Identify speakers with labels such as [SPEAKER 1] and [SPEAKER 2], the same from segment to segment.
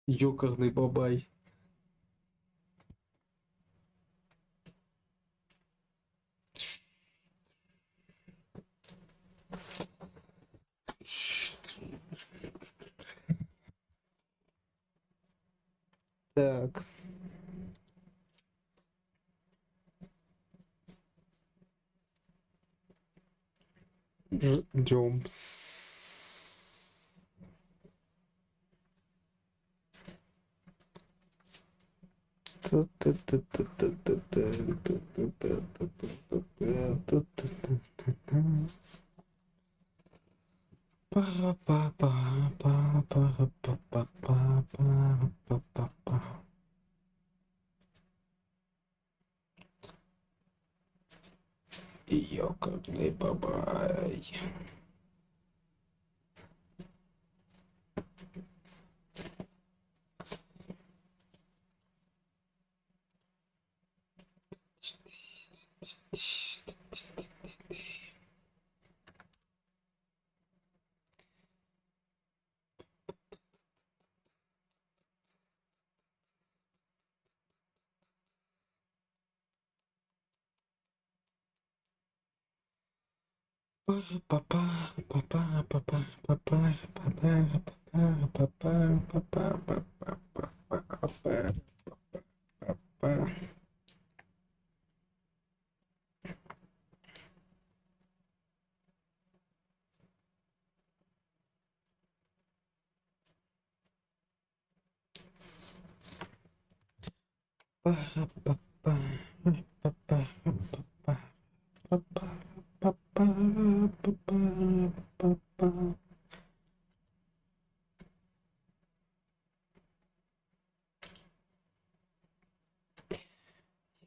[SPEAKER 1] Ёкарный бабай. Так. Ждем. Ёкарный бабай.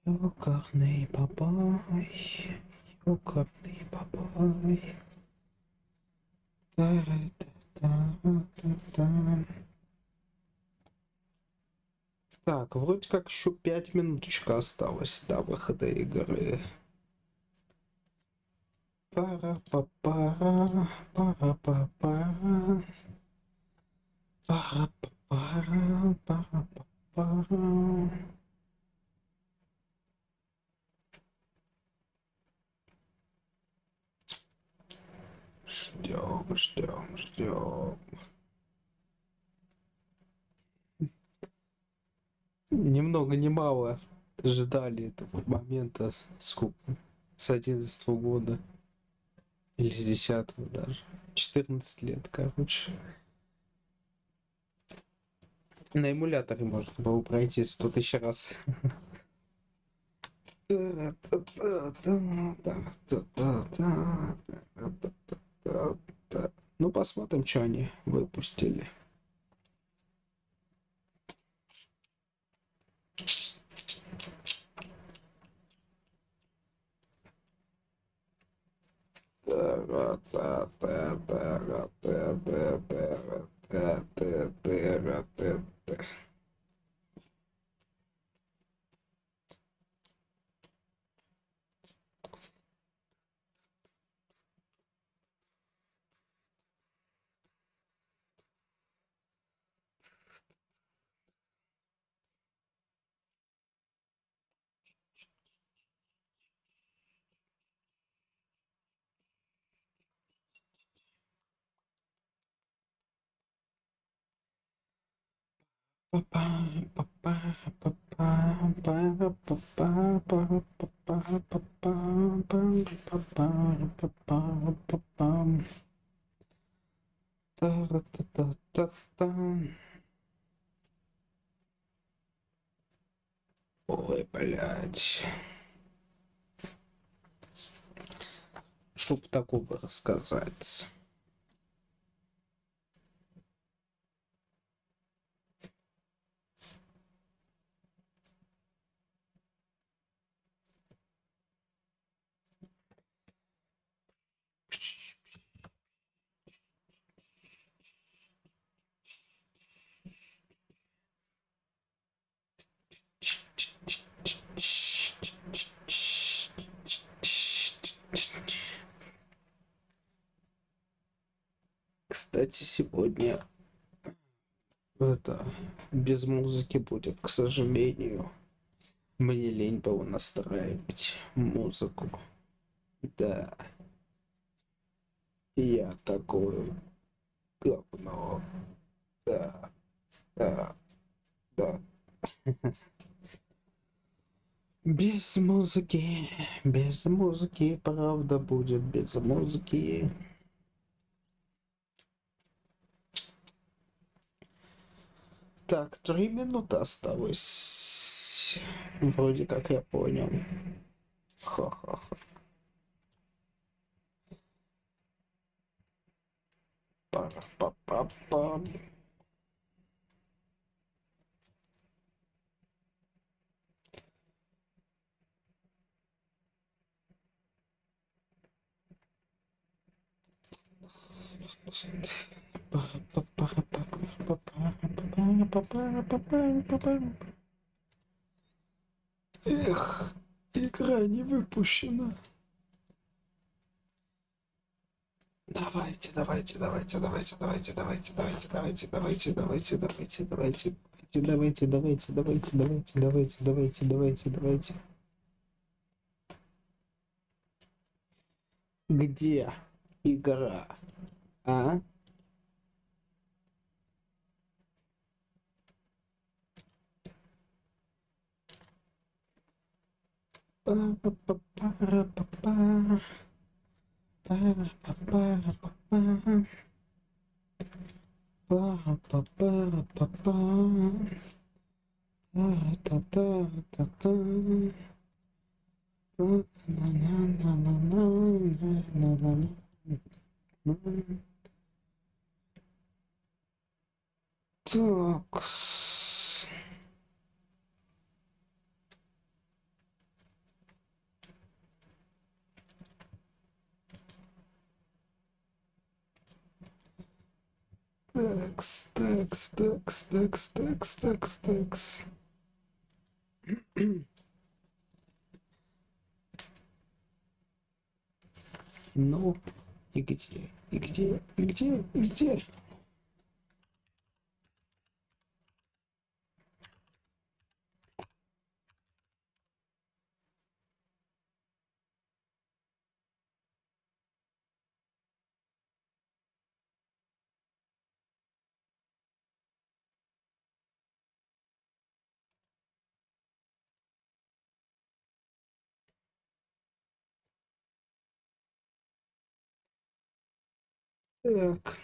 [SPEAKER 1] Ёкарный бабай, ёкарный бабай. Так, вроде как еще 5 минуточка осталось до выхода игры. Пара-па-пара, пара-па-пара, пара-па-пара, пара-па-пара. Ждем. Ни много ни мало ждали этого момента, сколько? С 11-го года. Или с 10-го даже. 14 лет, короче. На эмуляторе можно было пройти 100 тысяч раз. Ну, посмотрим, что они выпустили. Ой, блядь. Чтоб такого рассказать. Кстати, сегодня это без музыки будет, к сожалению. Мне лень было настраивать музыку. Да, я такой говно. Да, да, да. Без музыки, правда будет без музыки. Так, 3 минуты осталось. Вроде как я понял. Ха-ха-ха. Па-па-па-пам. Эх, игра не выпущена. Давайте, давайте, давайте, давайте, давайте, давайте, давайте, давайте, давайте, давайте, давайте, давайте, давайте, давайте, давайте, давайте, давайте, давайте, давайте, давайте. Где игра? А? Так. Такс, такс, такс, такс, такс, такс, такс. Ну, и где? И где? И где? И где? Так.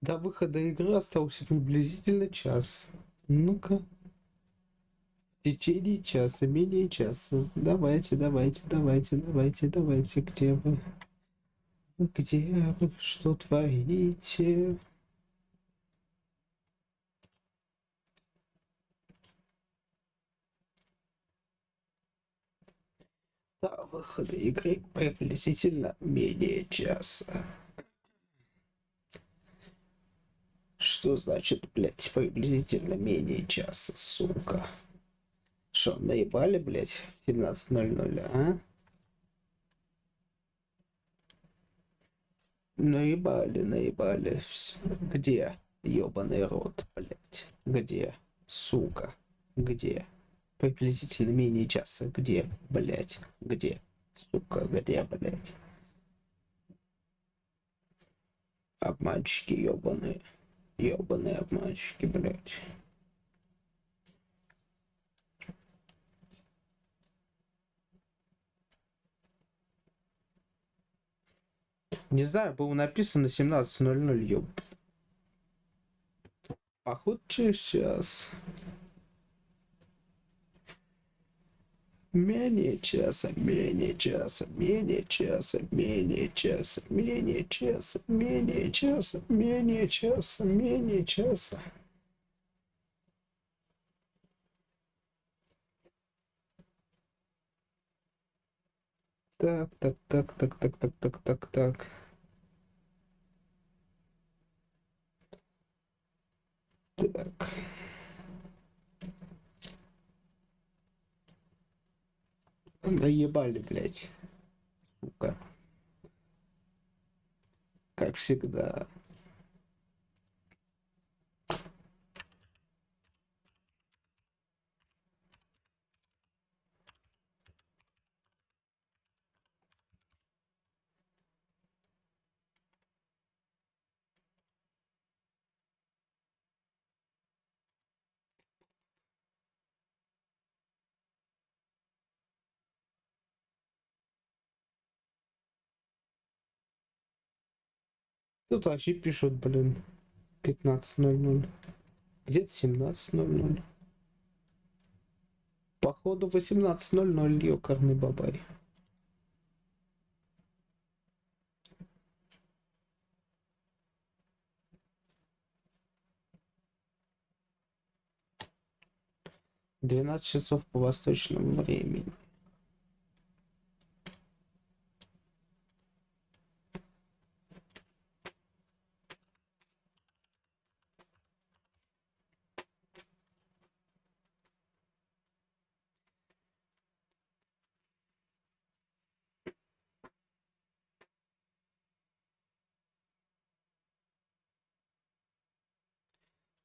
[SPEAKER 1] До выхода игры остался приблизительно час. Ну-ка. В течение часа, менее часа. Давайте, давайте, давайте, давайте, давайте. Где вы? Где вы? Что творите? До выхода игры приблизительно менее часа. Что значит, блять, приблизительно менее часа, сука? Шо, наебали, блять, в 17:00, а? Наебали, наебали. Где? Ёбаный рот, блять. Где? Сука. Где? Приблизительно менее часа. Где, блять? Где? Сука, где, блять? Обманщики ёбаные. Ёбаные обманщики, блять. Не знаю, было написано 17:00, ёб. Походу через час. Менее часа, менее часа, менее часа, менее часа, менее часа, менее часа, менее часа, менее часа. Так, так, так, так, так, так, так, так, так. Так. Наебали, блядь. Сука. Как всегда. Тут вообще пишут, блин, 15:00. Где-то 17:00. Походу 18:00, ёкарный бабай. Двенадцать часов по восточному времени.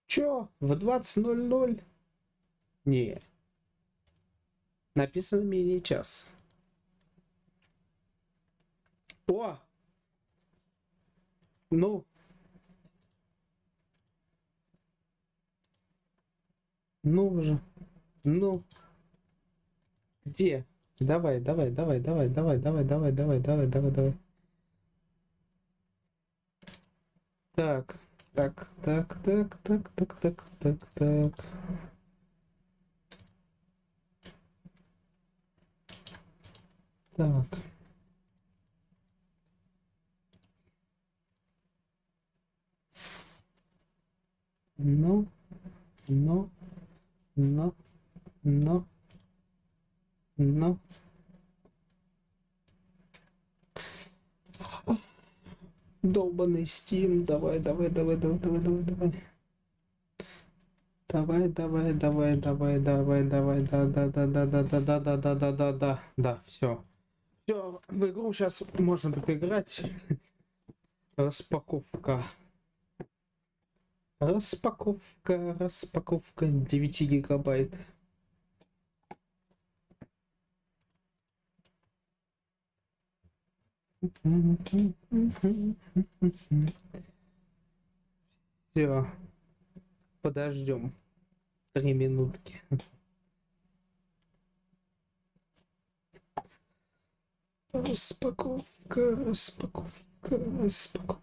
[SPEAKER 1] Чё? В 20:00? Не. Написано менее час. О! Ну. Ну уже. Ну. Где? Давай, давай, давай, давай, давай, давай, давай, давай, давай, давай, давай. Так, так, так, так, так, так, так, так, так. Так. Ну, ну, ну, ну, ну. Долбаный Steam, давай, давай, давай, давай, давай, давай, давай. Давай, давай, давай, давай, давай, давай, да, да, да, да, да, да, да, да, да, да, да, да, да, все. Все, в игру сейчас можно будет играть. Распаковка. Распаковка, распаковка 9 гигабайт. Все, подождем 3 минутки. Распаковка, распаковка, распаковка.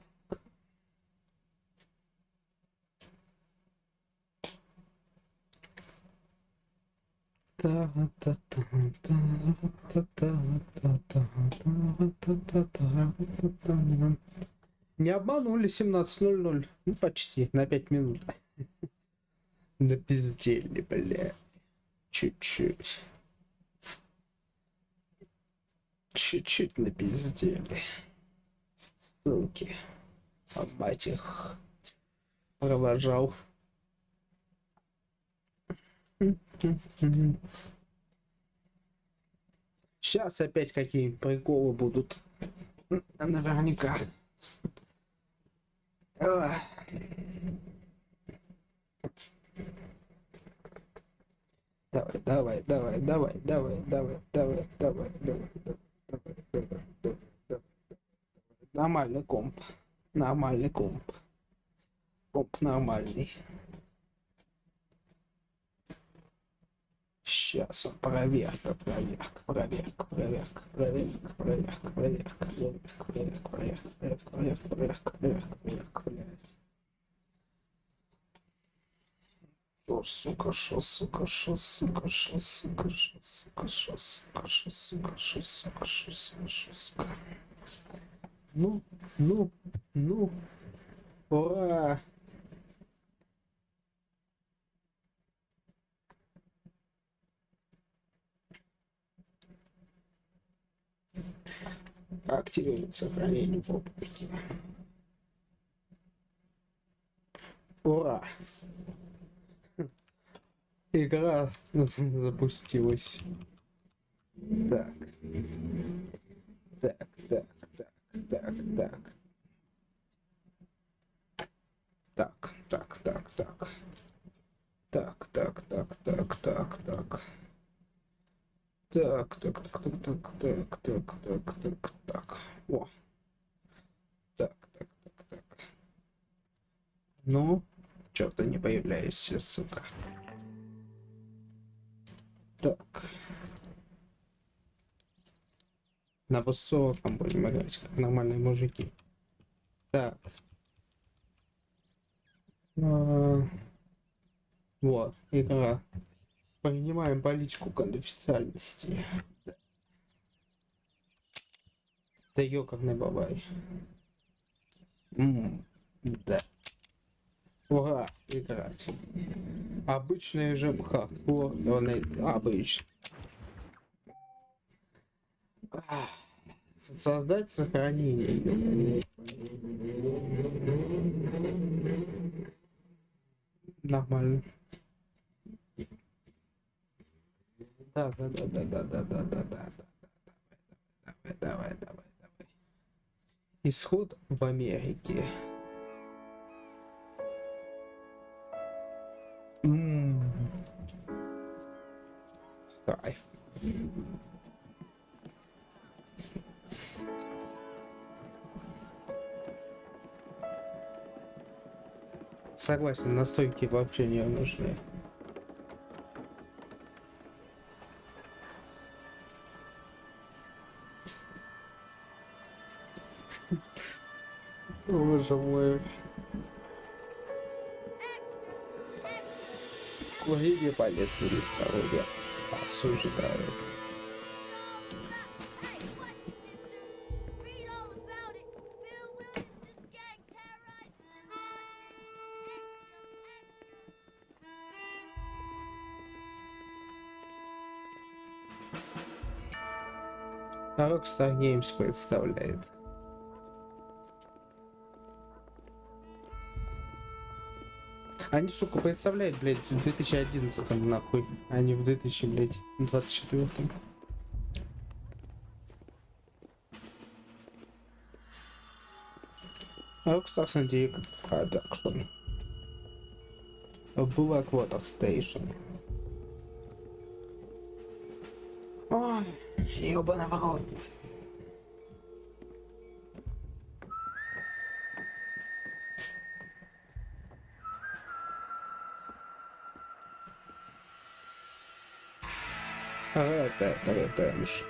[SPEAKER 1] Не обманули, 17:00. Ну, почти, на 5 минут. Напиздели, блядь. Чуть-чуть. Чуть-чуть напиздели. Ссылки. А мать их провожал. Сейчас опять какие приколы будут. Наверняка. Давай, давай, давай, давай, давай, давай, давай, давай, давай, давай, давай, давай, давай. Нормальный комп. Нормальный комп. Комп нормальный. Сейчас он проверка, проверка, проверка, проверка, проверка, проверка, проверка, проверка, проверка, проверка, проверка, проверка, проверка, проверка, проверка, проверка. Шо, сука, шо, сука, шо, сука, шо, сука, шо, сука, шо, сука, шо, сука, шо, сука, шо, сука, шо, сука. Ну, ну, ну. Ура! Активировать сохранение в облаке. Ура! Игра запустилась. Так. Так, так, так, так, так. Так, так, так, так. Так, так, так, так, так, так. Так, так, так, так, так, так, так, так, так, так. О. Так, так, так, так. Ну, что-то не появляешься, сука. Так. На высоком будем играть, как нормальные мужики. Так. Вот, игра. Принимаем политику конфиденциальности. Да ёкарный бабай. Да. Ура, играть. Обычный режим хардкор, он обычный. Создать сохранение. Нормально. Да. Давай. Исход в Америке. Кайф. Согласен, настойки вообще не нужны. Боже мой. Курение полезно для здоровья. Осуждают. Rockstar Games представляет. Они, сука, представляют, блядь, в 2011 нахуй, а не в 2024. Rockstar San Diego Production. Blackwater Station. Ой, ёбаный в рот. Redemption.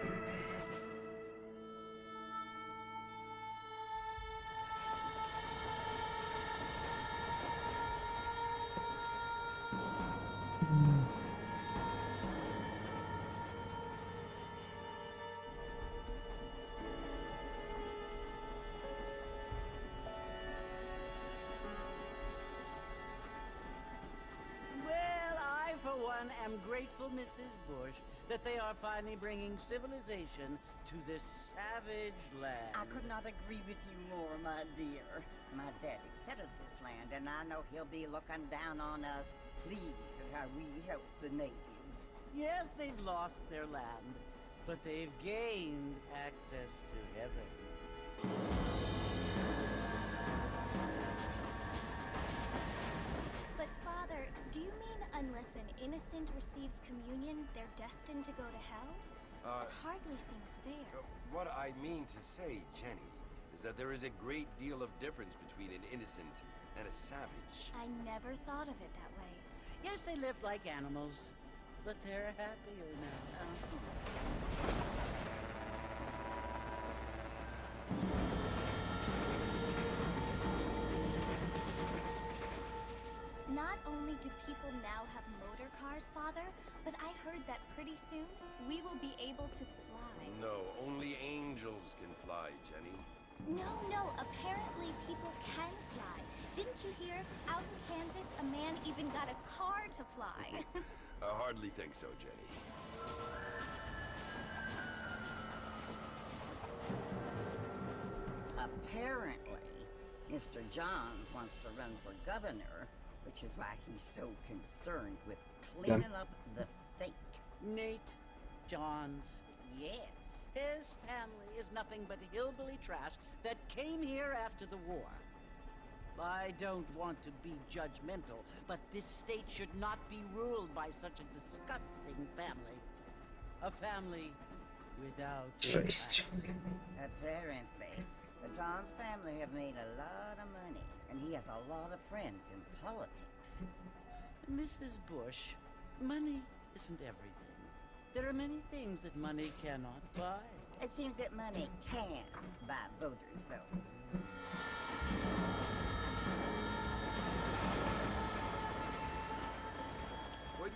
[SPEAKER 2] am grateful, Mrs. Bush, that they are finally bringing civilization to this savage land.
[SPEAKER 3] I could not agree with you more, my dear. My daddy settled this land, and I know he'll be looking down on us, pleased at how we help the natives.
[SPEAKER 2] Yes, they've lost their land, but they've gained access to heaven.
[SPEAKER 4] But Father, do you mean unless an innocent receives communion, they're destined to go to hell? It hardly seems fair.
[SPEAKER 5] What I mean to say, Jenny, is that there is a great deal of difference between an innocent and a savage.
[SPEAKER 4] I never thought of it that way.
[SPEAKER 2] Yes, they lived like animals, but they're happier now.
[SPEAKER 4] Not only do people now have motor cars, Father, but I heard that pretty soon we will be able to fly.
[SPEAKER 5] No, only angels can fly, Jenny.
[SPEAKER 4] No, apparently people can fly. Didn't you hear? Out in Kansas, a man even got a car to fly.
[SPEAKER 5] I hardly think so, Jenny.
[SPEAKER 3] Apparently, Mr. Johns wants to run for governor, which is why he's so concerned with cleaning up the state.
[SPEAKER 2] Nate Johns.
[SPEAKER 3] Yes.
[SPEAKER 2] His family is nothing but hillbilly trash that came here after the war. I don't want to be judgmental, but this state should not be ruled by such a disgusting family. A family without
[SPEAKER 1] Жесть.
[SPEAKER 3] Apparently, the Johns family have made a lot of money, and he has a lot of friends in politics.
[SPEAKER 2] Mrs. Bush, money isn't everything. There are many things that money cannot buy.
[SPEAKER 3] It seems that money can buy voters, though.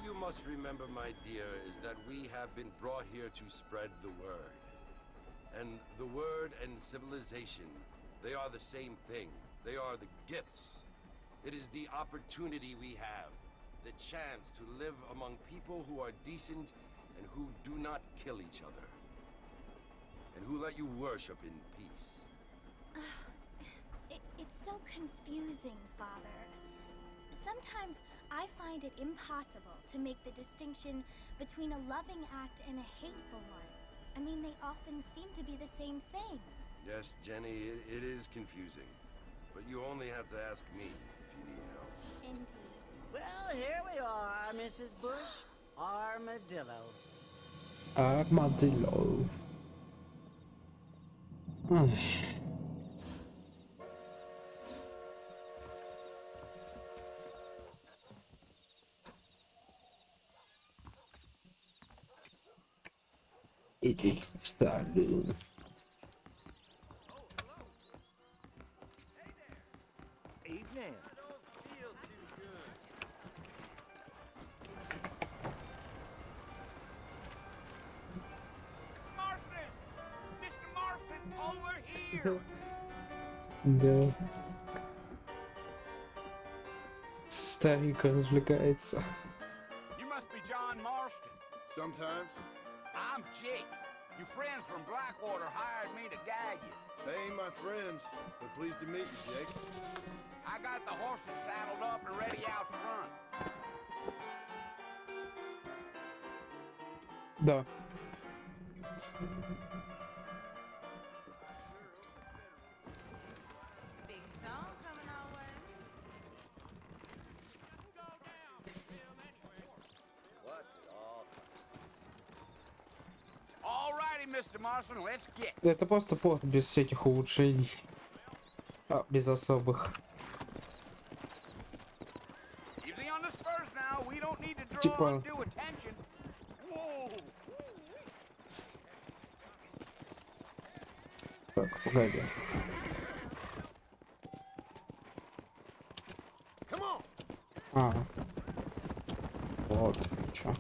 [SPEAKER 5] you must remember, my dear, is that we have been brought here to spread the word. And the word and civilization, they are the same thing. They are the gifts. It is the opportunity we have, the chance to live among people who are decent and who do not kill each other. And who let you worship in peace.
[SPEAKER 4] It's so confusing, Father. Sometimes I find it impossible to make the distinction between a loving act and a hateful one. I mean, they often seem to be the same thing.
[SPEAKER 5] Yes, Jenny, it is confusing. But you only have to ask me if you need help.
[SPEAKER 4] Indeed.
[SPEAKER 2] Well, here we are, Mrs. Bush. Armadillo.
[SPEAKER 1] Armadillo. Иди в салон.
[SPEAKER 6] Evening. Marston! Mr. Marston, over here!
[SPEAKER 1] Да. Старик развлекается.
[SPEAKER 6] You must be John Marston.
[SPEAKER 5] Sometimes.
[SPEAKER 6] I'm Jake. Your friends from Blackwater hired me to guide you.
[SPEAKER 5] They ain't my friends, but pleased to meet you, Jake.
[SPEAKER 6] I got the horses saddled up and ready out front.
[SPEAKER 1] Да.
[SPEAKER 7] Big song coming our way.
[SPEAKER 6] All righty, Mr. Marston, let's get.
[SPEAKER 1] Это просто порт без всяких улучшений. Без особых.
[SPEAKER 6] Easy on the spurs now. We don't need to draw
[SPEAKER 1] Типа-
[SPEAKER 6] undue attention. Whoa.
[SPEAKER 1] Так, погоди.
[SPEAKER 6] Come on.
[SPEAKER 1] Вот, чё.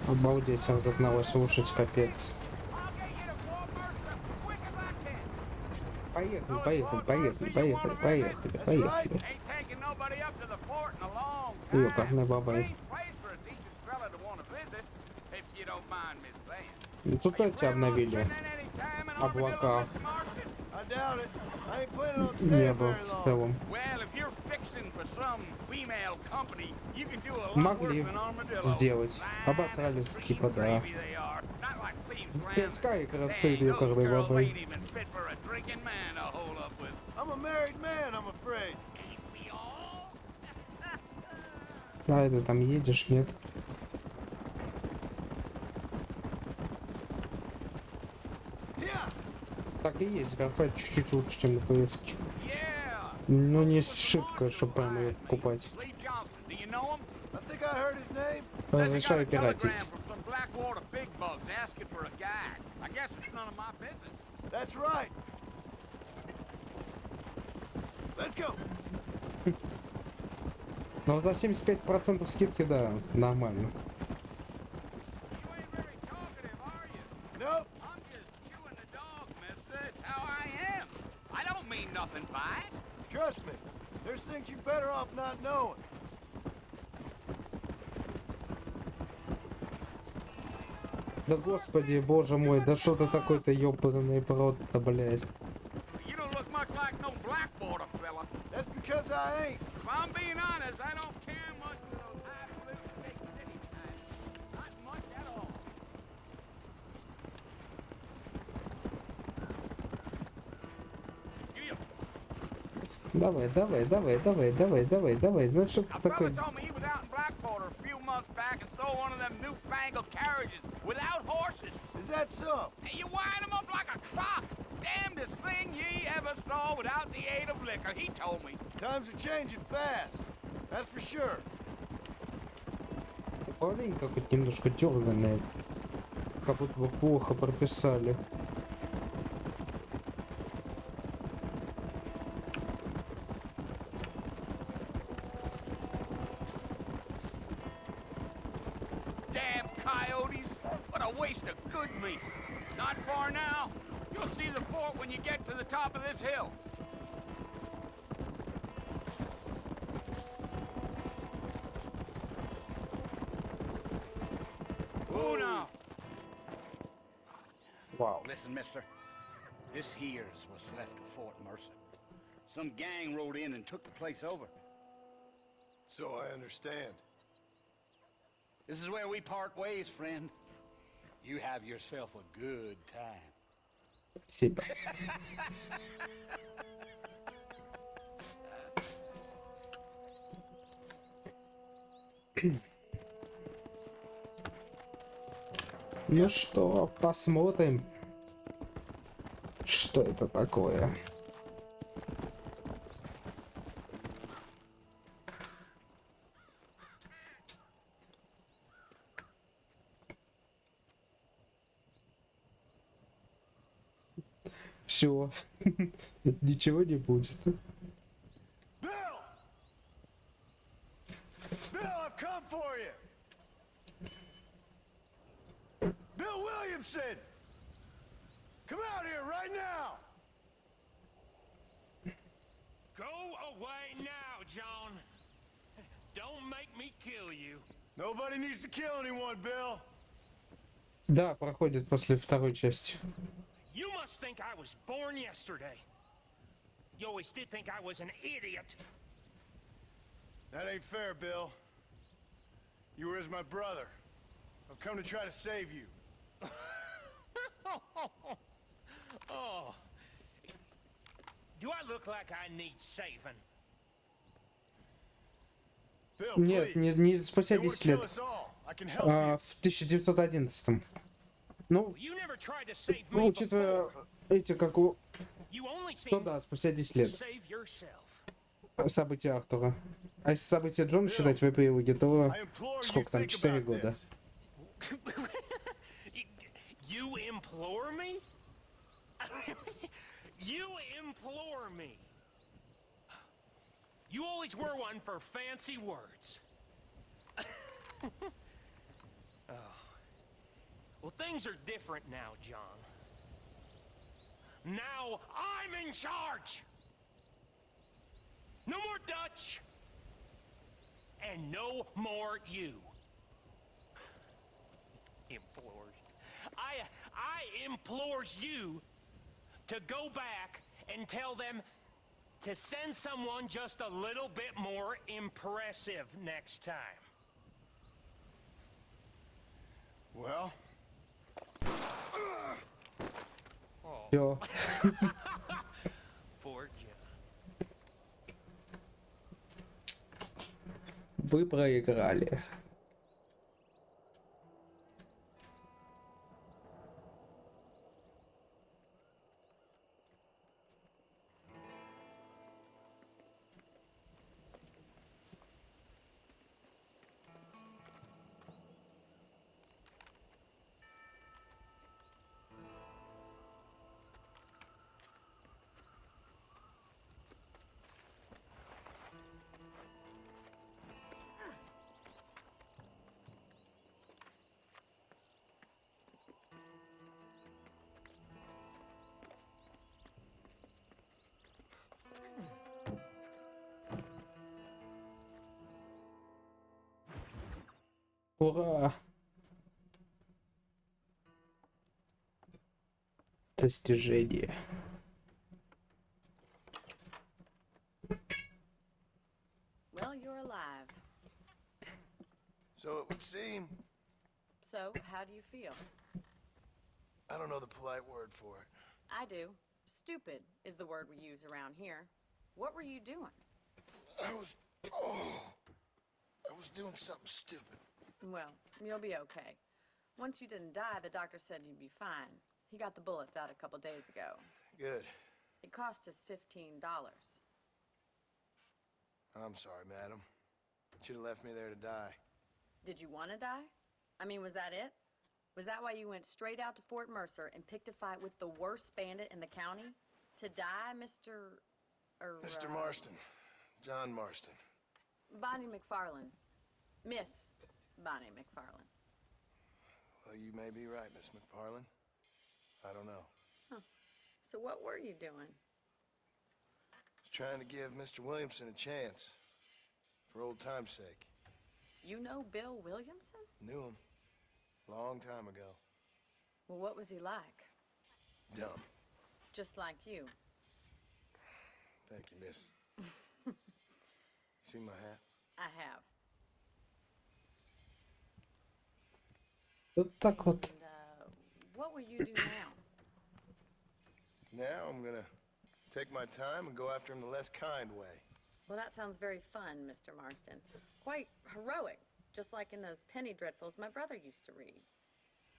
[SPEAKER 1] Обалдеть, разогналась слушать, капец.
[SPEAKER 6] I'll get you to Walmart as quick as I can.
[SPEAKER 1] Поехали, поехали, поехали, поехали, поехали, поехали.
[SPEAKER 6] Ain't taking nobody up to the fort in a long time.
[SPEAKER 1] Ёкарный бабай.
[SPEAKER 6] Strange place for a decent fella to want to visit, if you don't mind me saying.
[SPEAKER 1] Ну тут эти обновили облака.
[SPEAKER 8] I doubt it. I ain't planning on staying
[SPEAKER 1] Небо
[SPEAKER 8] very
[SPEAKER 1] в
[SPEAKER 8] long.
[SPEAKER 1] целом.
[SPEAKER 6] Well, if you're fixing for some female company, you can do a lot
[SPEAKER 1] Могли
[SPEAKER 6] worse than armadillo.
[SPEAKER 1] сделать. Обосрались,
[SPEAKER 6] Green
[SPEAKER 1] типа, да.
[SPEAKER 6] gravy they are. Not like Cleve's Grand.
[SPEAKER 1] 5К как раз
[SPEAKER 6] Dang,
[SPEAKER 1] стоит
[SPEAKER 6] those
[SPEAKER 1] ёкарный
[SPEAKER 6] girls
[SPEAKER 1] бабай.
[SPEAKER 6] ain't even fit for a drinking man to hold up with.
[SPEAKER 8] I'm a married man, I'm afraid.
[SPEAKER 6] Ain't we all?
[SPEAKER 1] А это там едешь, нет?
[SPEAKER 8] Yeah.
[SPEAKER 1] Так и есть, графа чуть-чуть лучше, чем на ПСке.
[SPEAKER 6] Yeah.
[SPEAKER 1] Ну не шибко, чтобы прям ее покупать.
[SPEAKER 6] Lee Johnson, do you know him?
[SPEAKER 8] I think I heard his name.
[SPEAKER 1] Разрешаю
[SPEAKER 6] Says he got a
[SPEAKER 1] пиратить.
[SPEAKER 6] telegram from some Blackwater big bugs asking for a guide. I guess it's none of my business.
[SPEAKER 8] That's right. Let's go.
[SPEAKER 1] Но за 75% скидки, да, нормально.
[SPEAKER 6] You ain't very talkative, are you?
[SPEAKER 8] Nope.
[SPEAKER 6] I'm just chewing the dog, mister. It's how I am. I don't mean nothing by it.
[SPEAKER 8] Trust me. There's things you're better off not knowing.
[SPEAKER 1] Да господи, боже мой, да что ты такой-то ёбаный брод-то, блядь.
[SPEAKER 6] You don't look much like no Blackwater fella.
[SPEAKER 8] That's because I ain't.
[SPEAKER 6] If I'm being honest, I don't care much for those highfalutin big city types. Not much at all. You.
[SPEAKER 1] Давай, давай, давай, давай, давай, давай, давай. Ну что
[SPEAKER 6] A
[SPEAKER 1] ты
[SPEAKER 6] fella
[SPEAKER 1] такой?
[SPEAKER 6] told me he was out in Blackwater a few months back and saw one of them newfangled carriages without horses.
[SPEAKER 8] Is that so?
[SPEAKER 6] And you wind him up like a clock. Damnedest thing ye ever saw without the aid of liquor, he told me.
[SPEAKER 8] Times are changing fast. That's for sure.
[SPEAKER 1] Управление какое-то немножко дерганое. Как будто бы плохо прописали.
[SPEAKER 6] coyotes. What a waste of good meat. Not far now. You'll see the fort when you get to the top of this hill. Oh, now.
[SPEAKER 1] Вау.
[SPEAKER 6] Listen, mister. This here's what's left of Fort Mercer. Some gang rode in and took the place over.
[SPEAKER 8] So I understand.
[SPEAKER 6] This is where we part ways, friend. You have yourself a good time.
[SPEAKER 1] Спасибо. Ну что, посмотрим, что это такое. Все, ничего не будет.
[SPEAKER 8] Bill! Bill, I've come for you! Bill Williamson! Come out here right now!
[SPEAKER 9] Go away now, John. Don't make me kill you.
[SPEAKER 8] Nobody needs to kill anyone, Bill!
[SPEAKER 1] Да, проходит после второй части.
[SPEAKER 9] You must think I was born yesterday. You always did think I was an idiot.
[SPEAKER 8] That ain't fair, Bill. You were as my brother. I've come to try to save you.
[SPEAKER 9] Oh. Do I look like I need saving?
[SPEAKER 8] Bill,
[SPEAKER 1] Нет,
[SPEAKER 8] please.
[SPEAKER 1] не спустя
[SPEAKER 8] You wanna
[SPEAKER 1] 10
[SPEAKER 8] kill
[SPEAKER 1] лет.
[SPEAKER 8] us all. I can help you.
[SPEAKER 1] В 1911. Ну,
[SPEAKER 9] You never tried to save
[SPEAKER 1] ну,
[SPEAKER 9] me
[SPEAKER 1] учитывая
[SPEAKER 9] before.
[SPEAKER 1] эти, как у...
[SPEAKER 9] You only
[SPEAKER 1] Ну
[SPEAKER 9] seem
[SPEAKER 1] да, спустя 10
[SPEAKER 9] to
[SPEAKER 1] лет.
[SPEAKER 9] save yourself.
[SPEAKER 1] События Артура. А если события Джона считать в эпилоге, то
[SPEAKER 8] I implore you
[SPEAKER 1] сколько там,
[SPEAKER 8] think
[SPEAKER 1] 4
[SPEAKER 8] about
[SPEAKER 1] года?
[SPEAKER 8] this.
[SPEAKER 9] You implore me? You implore me. You always were one for fancy words. Oh. Well, things are different now, John. Now I'm in charge. No more Dutch. And no more you. Implores. I implores you to go back and tell them to send someone just a little bit more impressive next time.
[SPEAKER 8] Well,
[SPEAKER 9] Oh,
[SPEAKER 1] Все.
[SPEAKER 9] poor John.
[SPEAKER 1] Вы проиграли. Ура! Достижение.
[SPEAKER 10] Well, you're alive.
[SPEAKER 8] so it would seem.
[SPEAKER 10] So, how do you feel?
[SPEAKER 8] I don't know the polite word for it.
[SPEAKER 10] I do. Stupid is the word we use around here. What were you doing?
[SPEAKER 8] I was doing something stupid.
[SPEAKER 10] Well, you'll be okay. Once you didn't die, the doctor said you'd be fine. He got the bullets out a couple days ago.
[SPEAKER 8] Good.
[SPEAKER 10] It cost us $15.
[SPEAKER 8] I'm sorry, madam. Should have left me there to die.
[SPEAKER 10] Did you want to die? I mean, was that it? Was that why you went straight out to Fort Mercer and picked a fight with the worst bandit in the county? To die, Mr.
[SPEAKER 8] Mr. Marston. John Marston.
[SPEAKER 10] Bonnie McFarlane. Miss Bonnie McFarlane.
[SPEAKER 8] Well, you may be right, Miss McFarland. I don't know.
[SPEAKER 10] Huh. So what were you doing?
[SPEAKER 8] Trying to give Mr. Williamson a chance. For old time's sake.
[SPEAKER 10] You know Bill Williamson?
[SPEAKER 8] Knew him. Long time ago.
[SPEAKER 10] Well, what was he like?
[SPEAKER 8] Dumb.
[SPEAKER 10] Just like you.
[SPEAKER 8] Thank you, miss. See my hat?
[SPEAKER 10] I have.
[SPEAKER 1] Вот так вот.
[SPEAKER 10] And, what will you do now?
[SPEAKER 8] Now I'm gonna take my time and go after him the less kind way.
[SPEAKER 10] Well, that sounds very fun, Mr. Marston. Quite heroic, just like in those penny dreadfuls my brother used to read.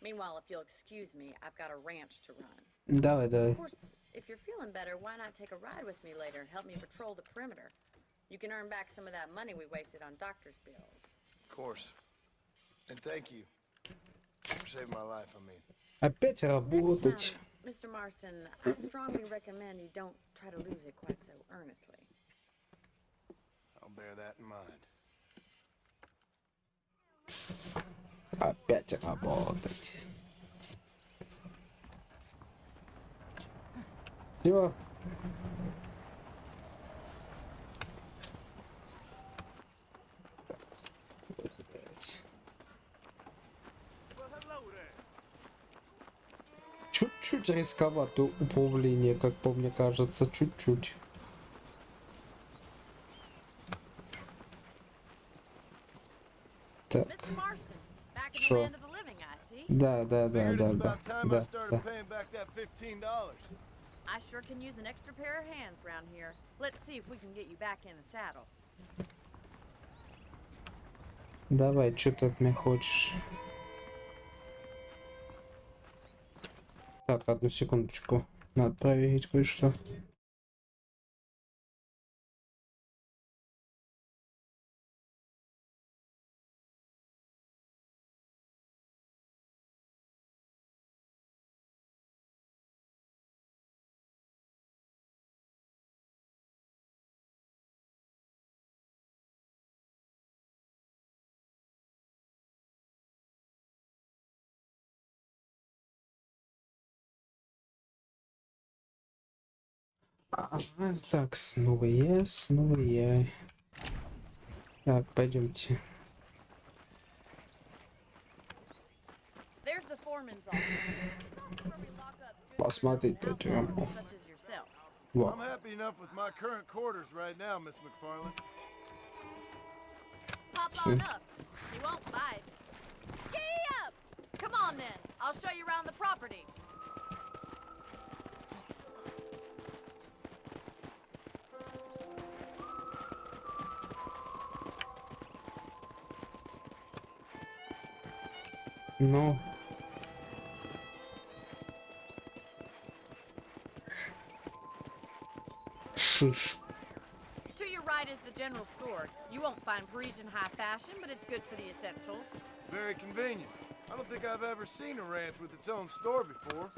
[SPEAKER 10] Meanwhile, if you'll excuse me, I've got a ranch to run.
[SPEAKER 1] Давай, давай.
[SPEAKER 10] Of course, if you're feeling better, why not take a ride with me later and help me patrol the perimeter? You can earn back some of that money we wasted on doctor's bills.
[SPEAKER 8] Of course. And thank you. For saving my life, I mean.
[SPEAKER 1] Опять
[SPEAKER 10] Next
[SPEAKER 1] работать.
[SPEAKER 10] time, Mr. Marston, I strongly recommend you don't try to lose it quite so earnestly.
[SPEAKER 8] I'll bear that in mind.
[SPEAKER 1] Опять работать. Все. Чуть-чуть рисковато управление, как по мне кажется, чуть-чуть. Так.
[SPEAKER 10] Mr. Marston, back in the
[SPEAKER 1] Sure.
[SPEAKER 10] land of the living, I see.
[SPEAKER 1] Да.
[SPEAKER 8] Figured it's about time I started
[SPEAKER 1] Да.
[SPEAKER 8] paying back that $15.
[SPEAKER 10] I sure can use an extra pair of hands around here. Let's see if we can get you back in the saddle.
[SPEAKER 1] Давай, что ты от меня хочешь? Так, одну секундочку. Надо проверить кое-что. Так, снова я. Так, пойдемте.
[SPEAKER 10] There's the foreman's office. It's also where we lock up good
[SPEAKER 1] Посмотреть
[SPEAKER 10] criminals
[SPEAKER 1] на
[SPEAKER 10] and
[SPEAKER 1] тюрьму.
[SPEAKER 10] outlaws such as yourself.
[SPEAKER 1] Вот.
[SPEAKER 8] I'm happy enough with my current quarters right now, Miss McFarland.
[SPEAKER 10] Pop on up. He won't bite. Giddy up! Come on then. I'll show you around the property.
[SPEAKER 1] Ну. Шиш.
[SPEAKER 10] To your right is the general store. You won't find Parisian high fashion, but it's good for the essentials.
[SPEAKER 8] Very convenient. I don't think I've ever seen a ranch with its own store before.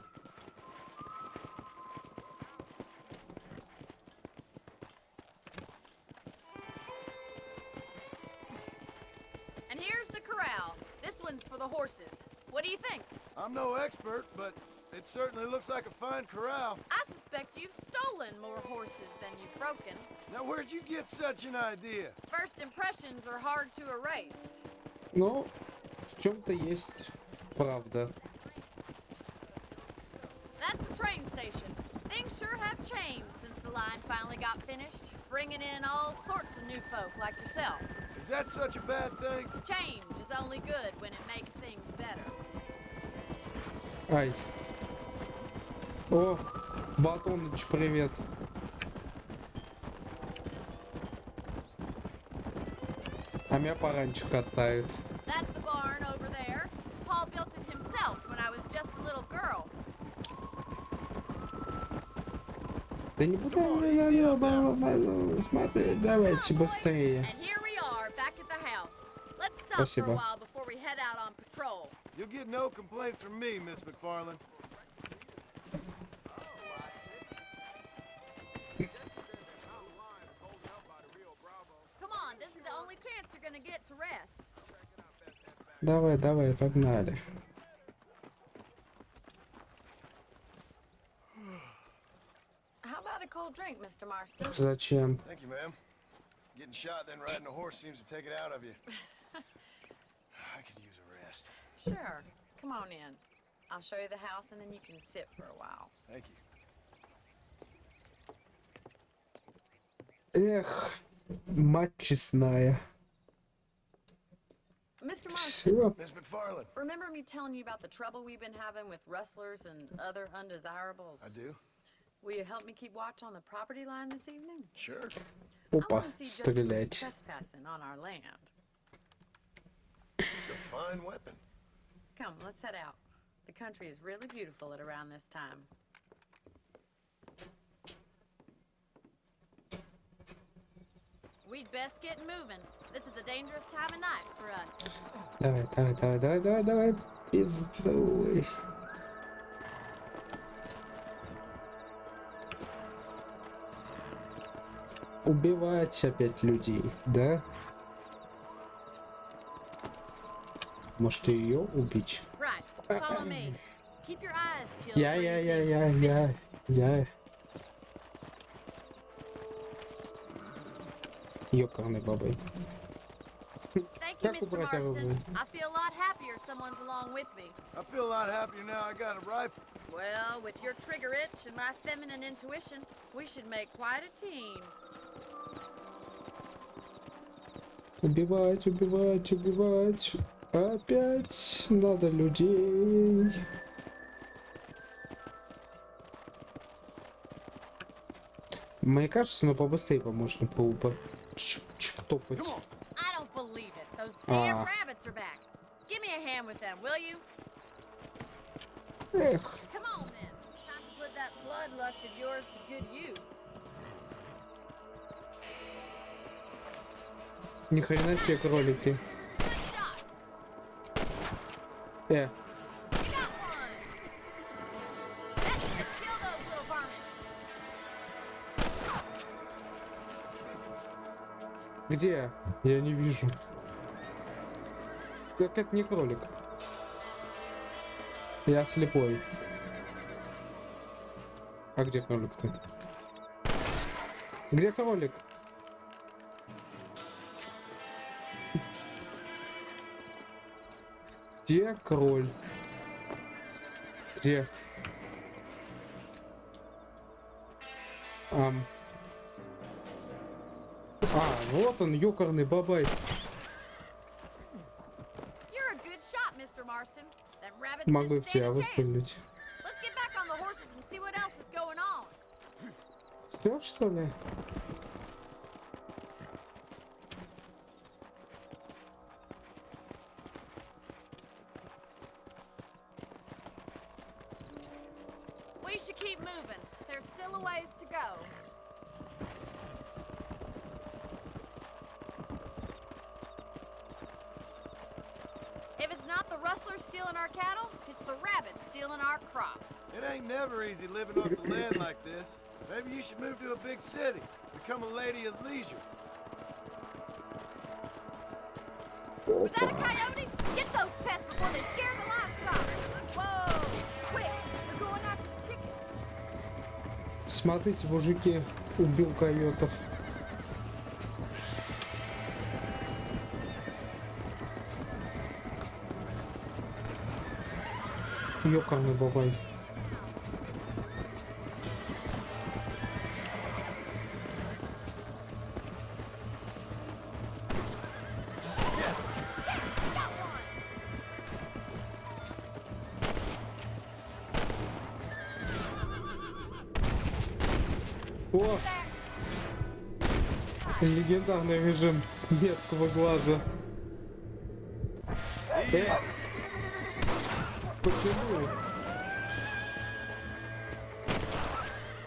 [SPEAKER 10] And here's the corral. This one's for the horses. What do you think?
[SPEAKER 8] I'm no expert, but it certainly looks like a fine corral.
[SPEAKER 10] I suspect you've stolen more horses than you've broken.
[SPEAKER 8] Now, where'd you get such an idea?
[SPEAKER 10] First impressions are hard to erase.
[SPEAKER 1] Ну, в чем-то есть правда.
[SPEAKER 10] That's the train station. Things sure have changed since the line finally got finished, bringing in all sorts of new folk like yourself.
[SPEAKER 8] Is that such a bad thing?
[SPEAKER 10] Change is only good when it makes things better.
[SPEAKER 1] Ай. О, Батоныч, привет. А меня пораньше катают.
[SPEAKER 10] That's the barn over there. Paul built it himself when I was just a little girl.
[SPEAKER 1] Да не буду, смотри, давайте быстрее.
[SPEAKER 10] And here we are, back at the house. Let's stop for
[SPEAKER 1] Спасибо.
[SPEAKER 10] a while before we head out on patrol.
[SPEAKER 8] You'll get no complaint from me, Miss McFarland.
[SPEAKER 10] Come on, this is the only chance you're gonna get to rest.
[SPEAKER 1] Давай, погнали.
[SPEAKER 10] drink, Mr. Marston.
[SPEAKER 1] Зачем?
[SPEAKER 8] Thank you, ma'am. Getting shot, then riding a horse seems to take it out of you. I could use a rest.
[SPEAKER 10] Sure. Come on in. I'll show you the house and then you can sit for a while.
[SPEAKER 8] Thank you.
[SPEAKER 1] Эх, мать честная.
[SPEAKER 10] Mr. Marston,
[SPEAKER 1] Все.
[SPEAKER 8] Miss McFarland.
[SPEAKER 10] remember me telling you about the trouble we've been having with rustlers and other undesirables?
[SPEAKER 8] I do.
[SPEAKER 10] Will you help me keep watch on the property line this evening?
[SPEAKER 8] Sure.
[SPEAKER 10] I
[SPEAKER 1] Опа,
[SPEAKER 10] want to see just who's
[SPEAKER 1] стрелять.
[SPEAKER 10] trespassing on our land.
[SPEAKER 8] It's a fine weapon.
[SPEAKER 10] Come, let's head out. The country is really beautiful at around this time. We'd best get moving. This is a dangerous time of night for us.
[SPEAKER 1] Давай, пиздуй. Убивать опять людей, да? Может ее убить?
[SPEAKER 10] Right, follow me. Keep your eyes peeled.
[SPEAKER 1] Я. Ёкарный бабой.
[SPEAKER 10] Thank you,
[SPEAKER 1] Как
[SPEAKER 10] Mr.
[SPEAKER 1] убрать
[SPEAKER 10] Marston.
[SPEAKER 1] оружие?
[SPEAKER 10] I feel a lot happier someone's along with me.
[SPEAKER 8] I feel a lot happier now I got a rifle.
[SPEAKER 10] Well, with your trigger itch and my feminine intuition, we should make quite a team.
[SPEAKER 1] Убивать. Опять надо людей. Мне кажется, но побыстрее можно топать.
[SPEAKER 10] I don't believe it. Those damn
[SPEAKER 1] Ah.
[SPEAKER 10] rabbits are back. Give me a hand with them, will you?
[SPEAKER 1] Эх,
[SPEAKER 10] Come on then. Time to put that bloodlust of yours to good use.
[SPEAKER 1] ни хрена себе кролики.
[SPEAKER 10] Good shot.
[SPEAKER 1] Э,
[SPEAKER 10] You got one. That's it. Kill those little varmints.
[SPEAKER 1] где? Я не вижу. Так это не кролик. Я слепой. А где кролик-то? Где кролик? Где кроль? Где? Вот он, ёкарный бабай.
[SPEAKER 10] You're a good shot, Mr. Marston. Them rabbits
[SPEAKER 1] Могу
[SPEAKER 10] didn't
[SPEAKER 1] в тебя
[SPEAKER 10] stand a chance.
[SPEAKER 1] выстрелить.
[SPEAKER 10] Let's get back on the horses and see what else is going on.
[SPEAKER 1] Стрёт, что ли?
[SPEAKER 10] We should keep moving. There's still a ways to go. If it's not the rustlers stealing our cattle, it's the rabbits stealing our crops.
[SPEAKER 8] It ain't never easy living off the land like this. Maybe you should move to a big city. Become a lady of leisure.
[SPEAKER 10] Was that a coyote? Get those pests before they scare the livestock. Whoa! Quick! We're going after the chickens.
[SPEAKER 1] Смотрите, мужики, убил койотов. Ёкарный бабай. О! Легендарный режим меткого глаза. Почему?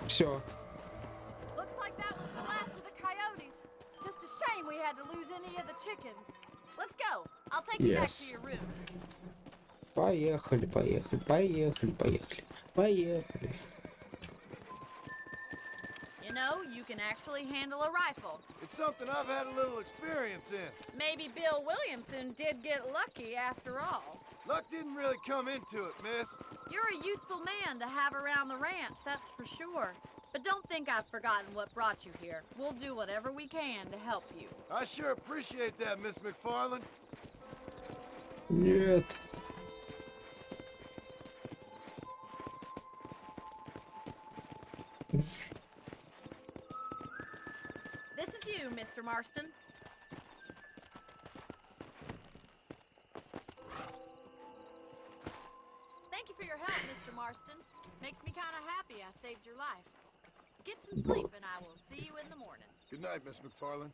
[SPEAKER 1] Все.
[SPEAKER 10] Looks like that was the last of the coyotes. Just a shame we had to lose any of the chickens. Let's go. I'll take you back to
[SPEAKER 1] Yes.
[SPEAKER 10] your room.
[SPEAKER 1] Поехали.
[SPEAKER 10] You know, you can actually handle a rifle.
[SPEAKER 8] It's something I've had a little experience in.
[SPEAKER 10] Maybe Bill Williamson did get lucky after all.
[SPEAKER 8] Luck didn't really come into it, miss.
[SPEAKER 10] You're a useful man to have around the ranch, that's for sure. But don't think I've forgotten what brought you here. We'll do whatever we can to help you.
[SPEAKER 8] I sure appreciate that, Miss McFarland.
[SPEAKER 1] Нет.
[SPEAKER 10] This is you, Mr. Marston. Thank you for your help, Mr. Marston. Makes me kind of happy I saved your life. Get some sleep and I will see you in the morning.
[SPEAKER 8] Good night, Miss McFarland.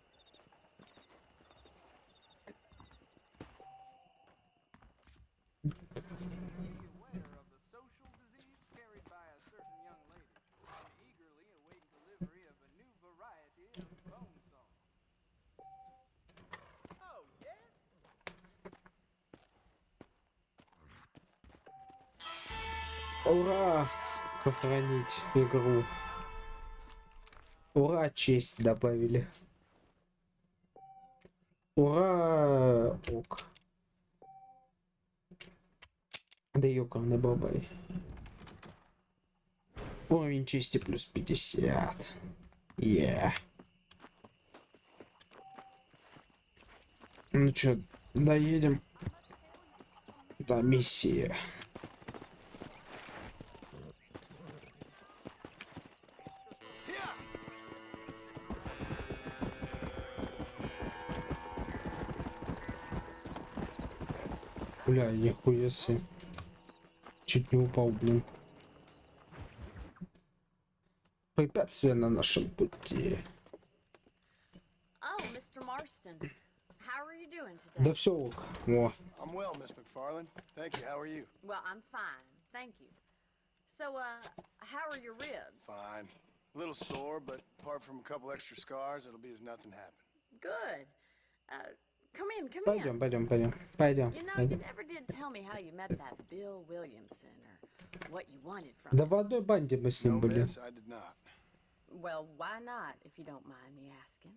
[SPEAKER 6] Aware of the social disease carried by a certain young lady, and eagerly awaiting delivery of a new variety of bone song. Oh, yeah?
[SPEAKER 1] Ура! Сохранить игру. Ура, честь добавили. Ура! Ок. Да ёкарный бабай. Уровень чести плюс 50. Ну чё, доедем до миссии. Бля, нихуя себе. Чуть не упал, блин. Препятствия на нашем пути.
[SPEAKER 10] Oh, Mr. Marston. How are you doing today?
[SPEAKER 1] Да все ок. О.
[SPEAKER 8] I'm well, Miss McFarland. Thank you. How are you?
[SPEAKER 10] Well, I'm fine. Thank you. So, how are your ribs?
[SPEAKER 8] Fine. A little sore, but apart from a couple extra scars, it'll be as nothing happened.
[SPEAKER 10] Good. Come in.
[SPEAKER 1] Пойдем.
[SPEAKER 10] You know, you never did tell me how you met that Bill Williamson or what you wanted from
[SPEAKER 1] Да
[SPEAKER 10] him.
[SPEAKER 1] в одной банде мы с ним
[SPEAKER 8] No,
[SPEAKER 1] были.
[SPEAKER 8] miss, I did not.
[SPEAKER 10] Well, why not, if you don't mind me asking?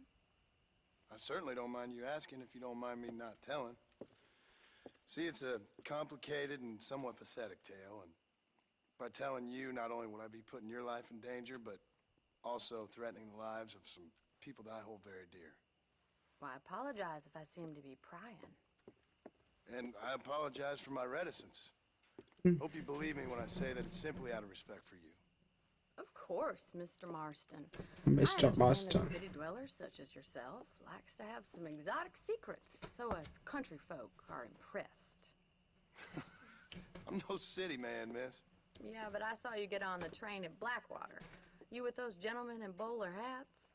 [SPEAKER 8] I certainly don't mind you asking if you don't mind me not telling. See, it's a complicated and somewhat pathetic tale, and by telling you, not only will I be putting your life in danger, but also threatening the lives of some people that I hold very dear.
[SPEAKER 10] Well, I apologize if I seem to be prying.
[SPEAKER 8] And I apologize for my reticence. Hope you believe me when I say that it's simply out of respect for you.
[SPEAKER 10] Of course, Mr. Marston.
[SPEAKER 1] Mr.
[SPEAKER 10] I understand
[SPEAKER 1] Marston.
[SPEAKER 10] that a city dweller such as yourself likes to have some exotic secrets, so us country folk are impressed.
[SPEAKER 8] I'm no city man, miss.
[SPEAKER 10] Yeah, but I saw you get on the train at Blackwater. You with those gentlemen in bowler hats?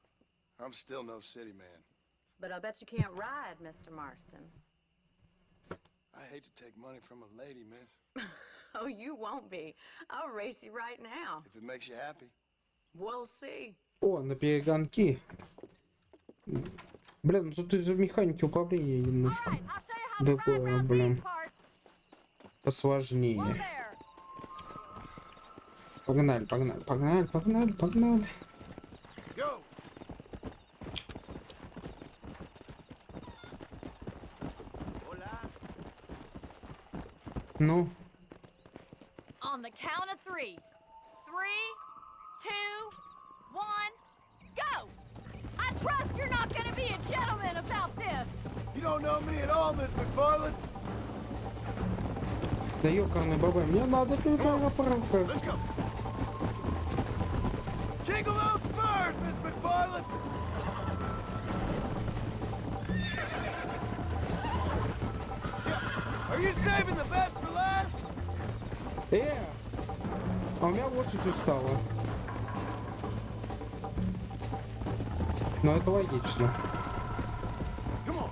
[SPEAKER 8] I'm still no city man.
[SPEAKER 10] But I'll bet you can't ride, Mr. Marston.
[SPEAKER 8] I hate to take money from a lady, miss.
[SPEAKER 10] Oh, you won't be. I'll race you right now.
[SPEAKER 8] If it makes you happy.
[SPEAKER 10] We'll see.
[SPEAKER 1] О, на перегонки. Блин, ну тут из-за механики управления немножко другое, блин. Посложнее. Погнали.
[SPEAKER 8] Go!
[SPEAKER 1] Ну,
[SPEAKER 10] On the count of 3. 3, 2, 1, go! I trust you're not gonna be a gentleman about this.
[SPEAKER 8] You don't know me at all, Miss McFarland.
[SPEAKER 1] да ёкарный бабай, мне надо туда направо.
[SPEAKER 8] Let's go. Jiggle those spurs, Miss McFarland. Are you saving the best for last?
[SPEAKER 1] А у меня лошадь устала. Но это логично.
[SPEAKER 8] Come on.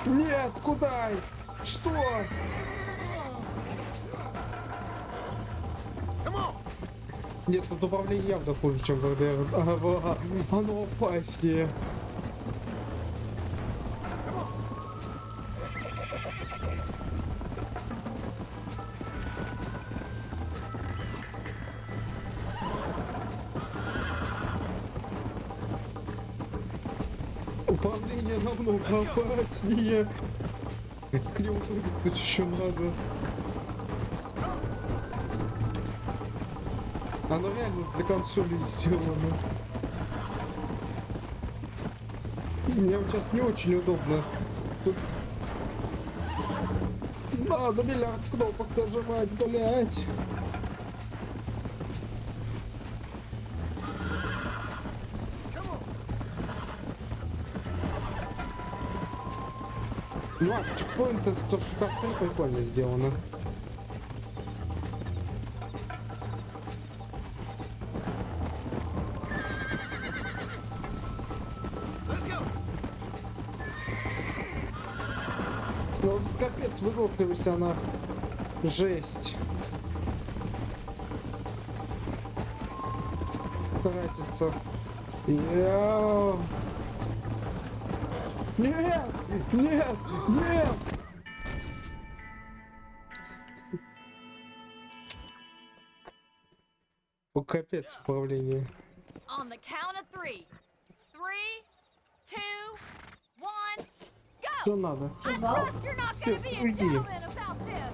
[SPEAKER 1] Нет, куда? Что?
[SPEAKER 8] Come on.
[SPEAKER 1] Нет, тут управление явно хуже, чем в РДР. Оно опаснее. Управление намного опаснее. К нему привыкнуть еще надо. Оно реально для консоли сделано. Мне вот сейчас не очень удобно. Тут надо миллиард кнопок нажимать, блять. Ну а чекпоинт это то, что в костре прикольно сделано. Ну капец, выносливость она жесть. Тратится. Нет! Нет! Нет! О, капец, управление.
[SPEAKER 10] On the count of 3. 3, 2, 1,
[SPEAKER 1] Что
[SPEAKER 10] go!
[SPEAKER 1] надо?
[SPEAKER 10] I trust you're not gonna be a
[SPEAKER 1] Уйди.
[SPEAKER 10] gentleman about this.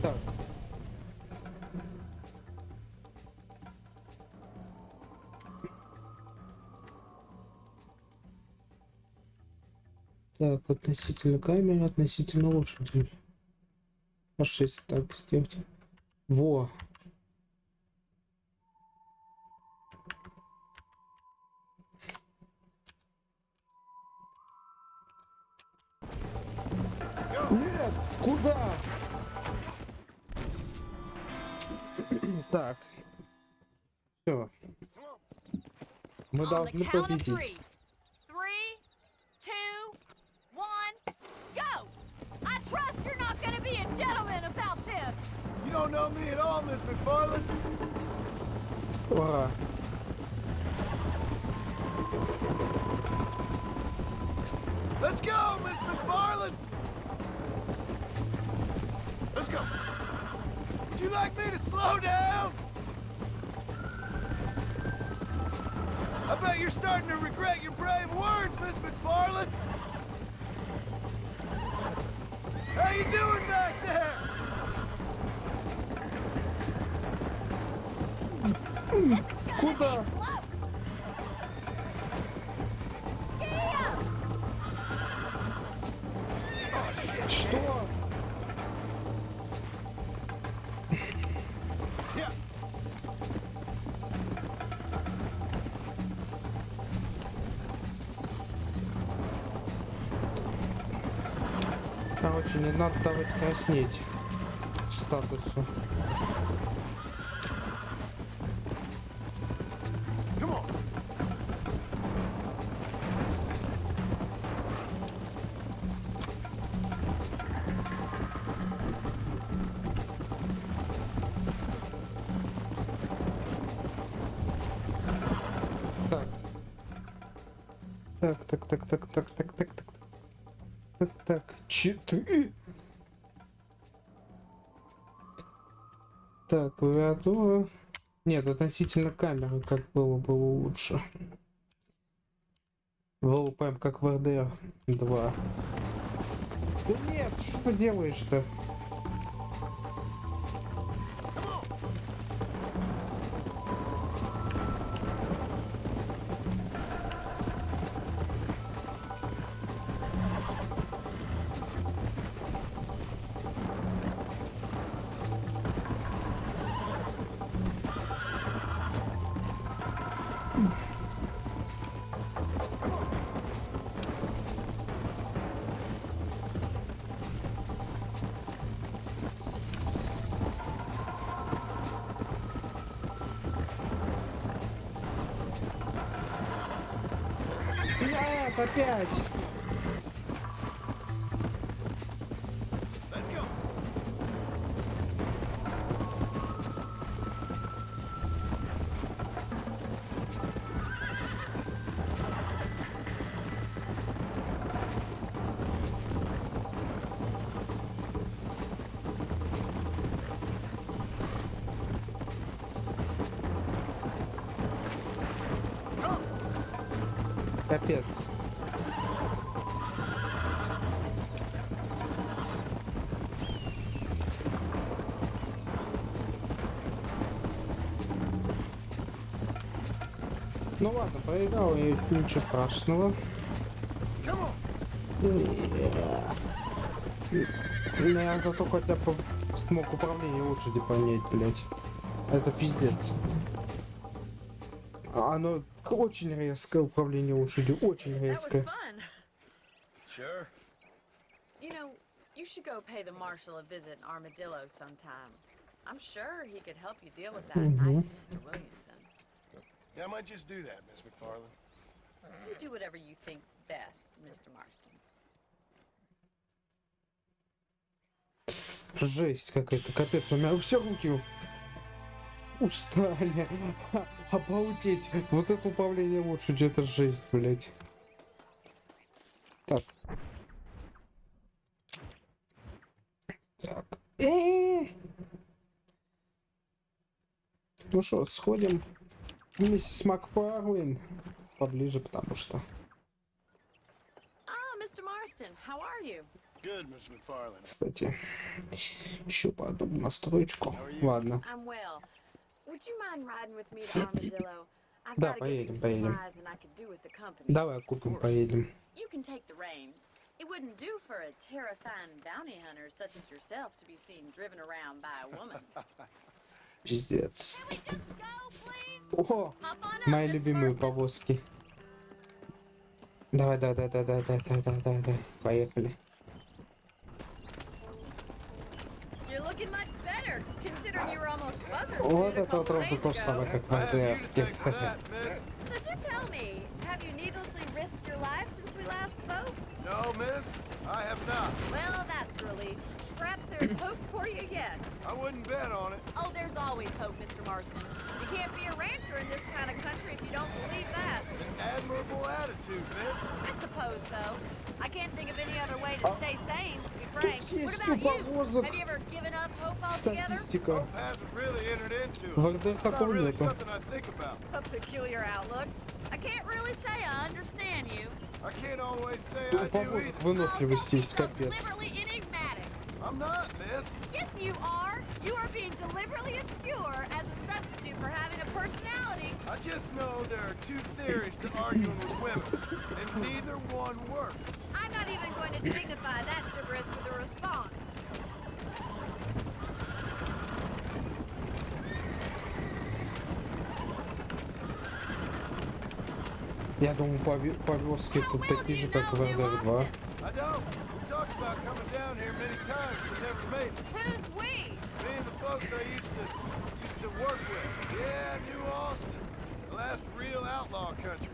[SPEAKER 1] Так. Так, относительно камеры, относительно лошади. А что если так сделать? Во! Нет! Куда? Так. Все. Мы
[SPEAKER 10] On the
[SPEAKER 1] должны
[SPEAKER 10] count of
[SPEAKER 1] победить.
[SPEAKER 10] 3. 3, 2, 1, go! I trust you're not gonna be a gentleman about this.
[SPEAKER 8] You don't know me at all, Miss McFarland.
[SPEAKER 1] Ура.
[SPEAKER 8] Let's go, Miss McFarland. Let's go. Would you like me to slow down? I bet you're starting to regret your brave words, Miss McFarland. How you doing back there?
[SPEAKER 1] Куда? Что? Короче, не надо давать краснеть статусу.
[SPEAKER 8] Come on.
[SPEAKER 1] Так. 4. Так, клавиатура. Нет, относительно камеры, как было лучше. Вылупаем как в RDR 2. Да нет, что делаешь-то? опять! Капец. Ну ладно, проиграл, и ничего страшного. Я зато хотя бы смог управление лошади понять, блять. Это пиздец. Оно очень резкое управление лошадью, очень резкое.
[SPEAKER 8] Sure.
[SPEAKER 10] You know, you should go pay the marshal a visit in Armadillo sometime. I'm sure he could help you deal with that nice Mr. Williamson.
[SPEAKER 8] Yeah, I might just do that, Miss McFarland.
[SPEAKER 10] You do whatever you think's best, Mr. Marston.
[SPEAKER 1] Жесть какая-то, капец, у меня все руки устали. Обалдеть. Вот это управление лошадью, это жесть, блять. Так. Так. Ну что, сходим к миссис Макфарлейн поближе, потому что...
[SPEAKER 10] Mr. Marston, how are you?
[SPEAKER 8] Good, Miss McFarland.
[SPEAKER 1] Кстати, еще по одну настроечку. Ладно.
[SPEAKER 10] I'm well. Would you mind riding with me to Armadillo? I've
[SPEAKER 1] Да,
[SPEAKER 10] got to get
[SPEAKER 1] поедем,
[SPEAKER 10] some
[SPEAKER 1] поедем.
[SPEAKER 10] supplies and I could do with the company.
[SPEAKER 1] Давай купим, поедем.
[SPEAKER 10] You can take the reins. It wouldn't do for a terrifying bounty hunter such as yourself to be seen driven around by a woman.
[SPEAKER 1] Пиздец. О, мои любимые повозки. Давай, давай. Поехали.
[SPEAKER 10] You're looking much better, considering you were almost buzzard
[SPEAKER 1] Вот
[SPEAKER 10] food a
[SPEAKER 1] это вот
[SPEAKER 10] couple
[SPEAKER 1] ровно
[SPEAKER 10] days
[SPEAKER 1] то же
[SPEAKER 10] ago.
[SPEAKER 1] самое, как в
[SPEAKER 8] I have you to
[SPEAKER 1] РДР.
[SPEAKER 8] thank for that, miss.
[SPEAKER 10] So do tell me, have you needlessly risked your life since we last spoke?
[SPEAKER 8] No, miss, I have not.
[SPEAKER 10] Well, that's a relief. Perhaps there's hope for you yet.
[SPEAKER 8] I wouldn't bet on it.
[SPEAKER 10] Oh, there's always hope, Mr. Marston. You can't be a rancher in this kind of country if you don't believe that.
[SPEAKER 8] An admirable attitude, miss.
[SPEAKER 10] I suppose so. I can't think of any other way to stay sane, to be frank.
[SPEAKER 1] Тут
[SPEAKER 10] What
[SPEAKER 1] есть
[SPEAKER 10] about
[SPEAKER 1] у
[SPEAKER 10] you?
[SPEAKER 1] повозок
[SPEAKER 10] Have you ever given up hope altogether?
[SPEAKER 1] статистика.
[SPEAKER 8] Hope hasn't really entered into it.
[SPEAKER 1] В РДР
[SPEAKER 8] It's not
[SPEAKER 1] такого
[SPEAKER 8] really
[SPEAKER 1] нету.
[SPEAKER 8] something I think about.
[SPEAKER 10] A peculiar outlook. I can't really say I understand you.
[SPEAKER 8] I can't always say
[SPEAKER 1] У
[SPEAKER 8] I do
[SPEAKER 1] повозок
[SPEAKER 8] either.
[SPEAKER 1] выносливость есть,
[SPEAKER 10] so
[SPEAKER 1] капец.
[SPEAKER 10] deliberately enigmatic.
[SPEAKER 8] I'm not, miss.
[SPEAKER 10] Yes, you are. You are being deliberately obscure as a substitute for having a personality.
[SPEAKER 8] I just know there are two theories to arguing with women, and neither one works.
[SPEAKER 10] I'm not even going to dignify that gibberish with a response.
[SPEAKER 1] Я думаю, повозки тут такие же, как в РДР 2.
[SPEAKER 8] I don't. We talked about coming down here many times, but never made it.
[SPEAKER 10] Who's we?
[SPEAKER 8] Me and the folks I used to work with. Yeah, New Austin. The last real outlaw country.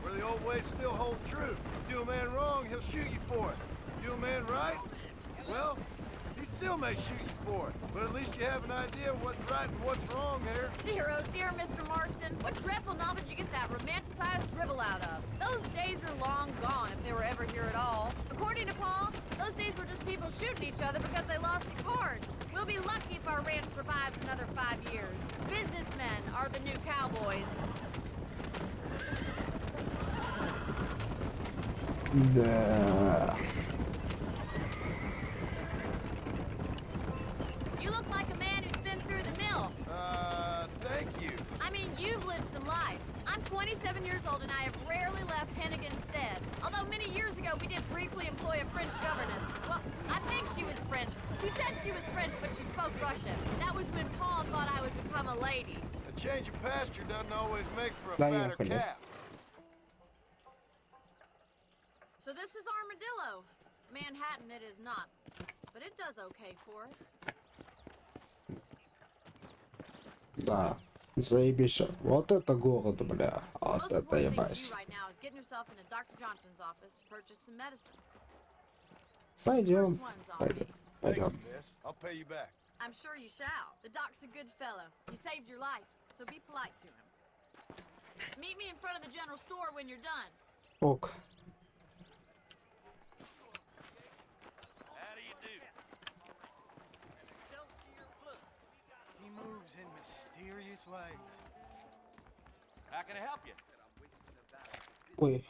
[SPEAKER 8] Where the old ways still hold true. Do a man wrong, he'll shoot you for it. Do a man right? Well, he still may shoot you for it. But at least you have an idea of what's right and what's wrong here.
[SPEAKER 10] Dear, oh dear, Mr. Marston. What dreadful novel did you get that romanticized dribble out of? Those days are long gone, if they were ever here at all. According to Paul, those days were just people shooting each other because they lost the cards. We'll be lucky if our ranch survives another 5 years. Businessmen are the new cowboys.
[SPEAKER 1] Да.
[SPEAKER 10] You look like a man who's been through the mill.
[SPEAKER 8] Thank you.
[SPEAKER 10] I mean, you've lived some life. I'm 27 years old and I have rarely left Hennigan's Stead. Although many years ago we did briefly employ a French governess. Well, I think she was French. She said she was French, but she spoke Russian. That was when Paul thought I would become a lady.
[SPEAKER 8] A change of pasture doesn't always make for a fatter
[SPEAKER 1] Поехали.
[SPEAKER 8] calf.
[SPEAKER 10] So this is Armadillo. Manhattan it is not, but it does okay for us.
[SPEAKER 1] Да. Заебись. Вот это город, бля. Вот
[SPEAKER 10] Most
[SPEAKER 1] это
[SPEAKER 10] important thing to
[SPEAKER 1] ебать.
[SPEAKER 10] do right now is getting yourself into Dr. Johnson's office to purchase some medicine.
[SPEAKER 1] Пойдем.
[SPEAKER 10] First one's on
[SPEAKER 1] Пойдем.
[SPEAKER 10] me.
[SPEAKER 8] Thank you,
[SPEAKER 1] Пойдем.
[SPEAKER 8] miss. I'll pay you back.
[SPEAKER 10] I'm sure you shall. The doc's a good fellow. He saved your life, so be polite to him. Meet me in front of the general store when you're done.
[SPEAKER 1] Ок.
[SPEAKER 9] How do you do?
[SPEAKER 8] He moves in mysterious ways.
[SPEAKER 9] How can I help you?
[SPEAKER 1] Ой.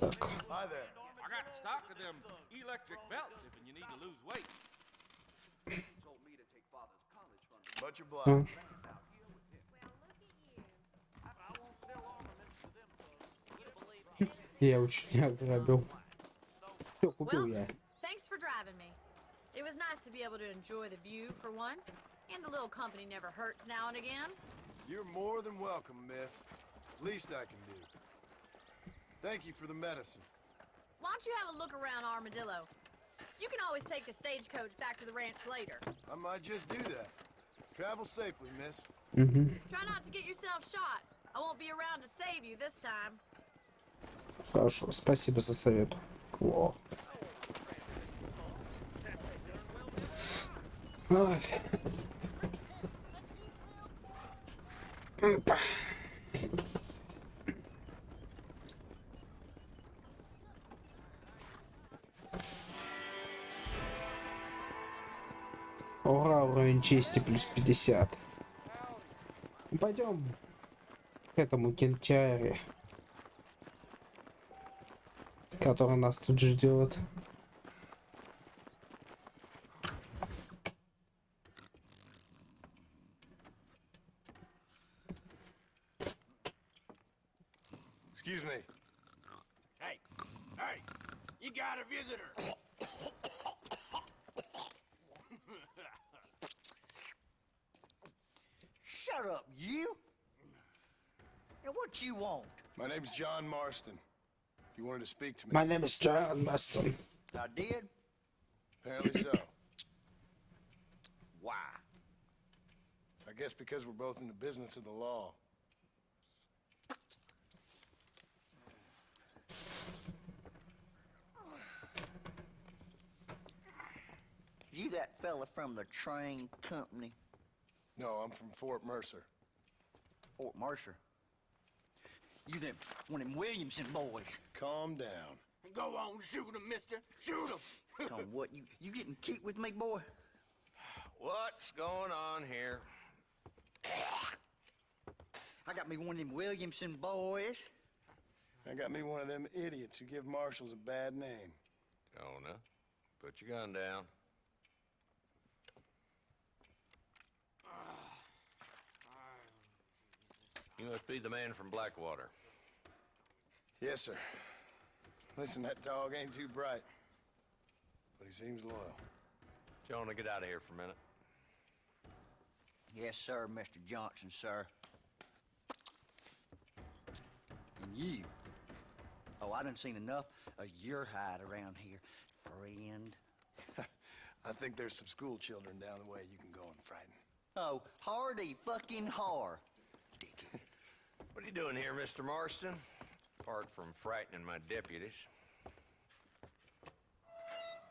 [SPEAKER 1] Так.
[SPEAKER 8] Hi there.
[SPEAKER 9] I got stock of them electric belts if you need to lose weight.
[SPEAKER 8] Much
[SPEAKER 1] А.
[SPEAKER 8] obliged.
[SPEAKER 1] Я его чуть не ограбил. Все, купил
[SPEAKER 10] Well,
[SPEAKER 1] я.
[SPEAKER 10] thanks for driving me. It was nice to be able to enjoy the view for once, and a little company never hurts now and again.
[SPEAKER 8] You're more than welcome, miss. Least I can do. Thank you for the medicine.
[SPEAKER 10] Why don't you have a look around Armadillo? You can always take a stagecoach back to the ranch later.
[SPEAKER 8] I might just do that. Travel safely, miss.
[SPEAKER 1] Угу.
[SPEAKER 10] Try not to get yourself shot. I won't be around to save you this time.
[SPEAKER 1] Хорошо, спасибо за совет. Во. Ой. Опа. Ура, уровень чести плюс 50. Пойдем к этому кентяре, который нас тут ждет.
[SPEAKER 8] Excuse me.
[SPEAKER 9] Hey, hey, you got a visitor.
[SPEAKER 11] Shut up, you! Now what you want?
[SPEAKER 8] My name's John Marston. You wanted to speak to me.
[SPEAKER 1] My name is John Maston.
[SPEAKER 11] I did?
[SPEAKER 8] Apparently so.
[SPEAKER 11] Why?
[SPEAKER 8] I guess because we're both in the business of the law.
[SPEAKER 11] You that fella from the train company?
[SPEAKER 8] No, I'm from Fort Mercer.
[SPEAKER 11] Fort Mercer? You them, one of them Williamson boys.
[SPEAKER 8] Calm down.
[SPEAKER 9] Go on, shoot him, mister. Shoot him.
[SPEAKER 11] Come on, what, you getting keep with me, boy?
[SPEAKER 9] What's going on here?
[SPEAKER 11] I got me one of them Williamson boys.
[SPEAKER 8] I got me one of them idiots who give marshals a bad name.
[SPEAKER 9] Jonah, put your gun down. You must be the man from Blackwater.
[SPEAKER 8] Yes, sir. Listen, that dog ain't too bright, but he seems loyal.
[SPEAKER 9] Jonah, get out of here for a minute.
[SPEAKER 11] Yes, sir, Mr. Johnson, sir. And you? Oh, I done seen enough of your hide around here, friend.
[SPEAKER 8] I think there's some school children down the way you can go and frighten.
[SPEAKER 11] Oh, hardy fucking har.
[SPEAKER 9] What are you doing here, Mr. Marston? Apart from frightening my deputies.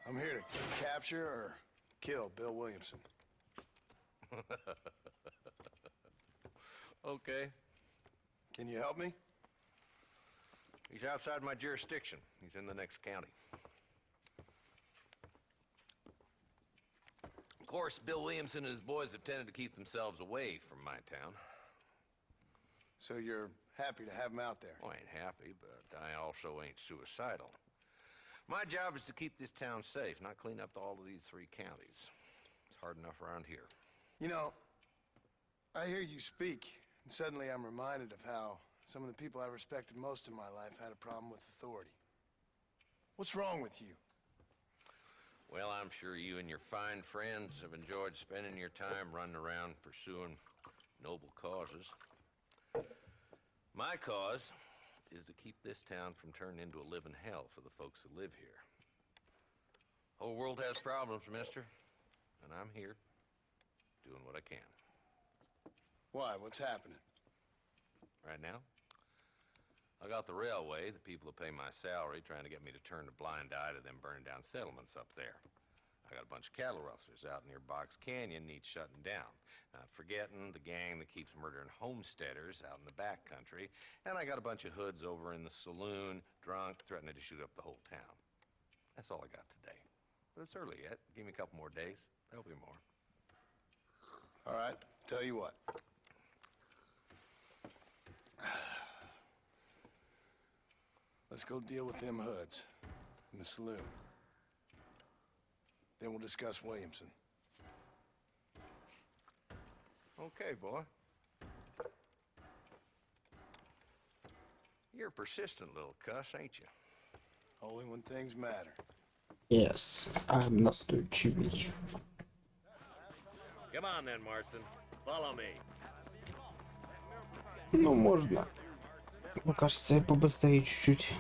[SPEAKER 8] I'm here to capture or kill Bill Williamson.
[SPEAKER 9] Okay.
[SPEAKER 8] Can you help me?
[SPEAKER 9] He's outside my jurisdiction. He's in the next county. Of course, Bill Williamson and his boys have tended to keep themselves away from my town.
[SPEAKER 8] So you're happy to have him out there?
[SPEAKER 9] Well, I ain't happy, but I also ain't suicidal. My job is to keep this town safe, not clean up all of these 3 counties. It's hard enough around here.
[SPEAKER 8] You know, I hear you speak, and suddenly I'm reminded of how some of the people I respected most in my life had a problem with authority. What's wrong with you?
[SPEAKER 9] Well, I'm sure you and your fine friends have enjoyed spending your time running around pursuing noble causes. My cause is to keep this town from turning into a living hell for the folks who live here. Whole world has problems, mister, and I'm here doing what I can.
[SPEAKER 8] Why? What's happening?
[SPEAKER 12] Right now, I got the railway, the people who pay my salary, trying to get me to turn a blind eye to them burning down settlements up there. I got a bunch of cattle rustlers out near Box Canyon needs shutting down. Not forgetting the gang that keeps murdering homesteaders out in the back country. And I got a bunch of hoods over in the saloon, drunk, threatening to shoot up the whole town. That's all I got today. But it's early yet. Give me a couple more days. There'll be more.
[SPEAKER 8] All right, tell you what. Let's go deal with them hoods in the saloon. Then we'll discuss Williamson.
[SPEAKER 12] Okay, boy. You're a persistent little cuss, ain't you?
[SPEAKER 8] Only when things matter.
[SPEAKER 1] Yes, I'm настойчивый.
[SPEAKER 9] Come on then, Marston. Follow me.
[SPEAKER 1] Ну, можно. Мне кажется, я побыстрее чуть-чуть.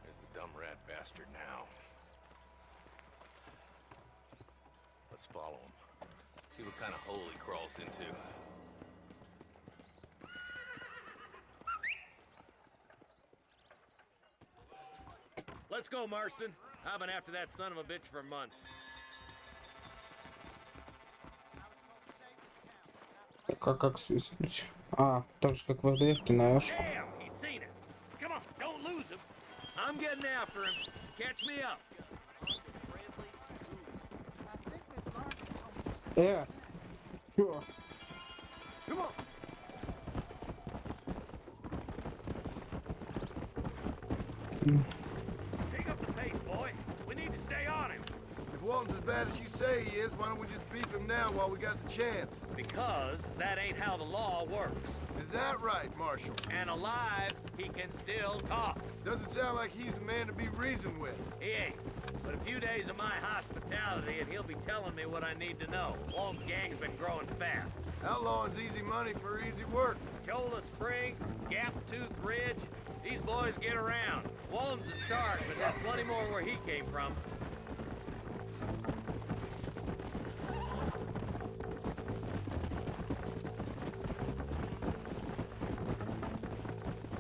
[SPEAKER 12] There's the dumb rat bastard now. Let's follow him. See what kind of hole he crawls into.
[SPEAKER 9] Let's go, Marston. I've been after that son of a bitch for months.
[SPEAKER 1] Как свистнуть? А, так же как в РДР-ке на Эшку.
[SPEAKER 9] Damn, he's seen us. Come on, don't lose him. I'm getting after him. Catch me up.
[SPEAKER 1] Чё?
[SPEAKER 8] Come on.
[SPEAKER 9] Take up the pace, boy. We need to stay on him.
[SPEAKER 8] If Walton's as bad as you say he is, why don't we just beef him now while we got the chance?
[SPEAKER 9] Because that ain't how the law works.
[SPEAKER 8] Is that right, Marshal?
[SPEAKER 9] And alive, he can still talk.
[SPEAKER 8] Doesn't sound like he's a man to be reasoned with.
[SPEAKER 9] He ain't. But a few days of my hospitality and he'll be telling me what I need to know. Walton's gang's been growing fast.
[SPEAKER 8] Outlawing's easy money for easy work.
[SPEAKER 9] Cholla Springs, Gap Tooth Ridge, these boys get around. Walton's the start, but there's plenty more where he came from.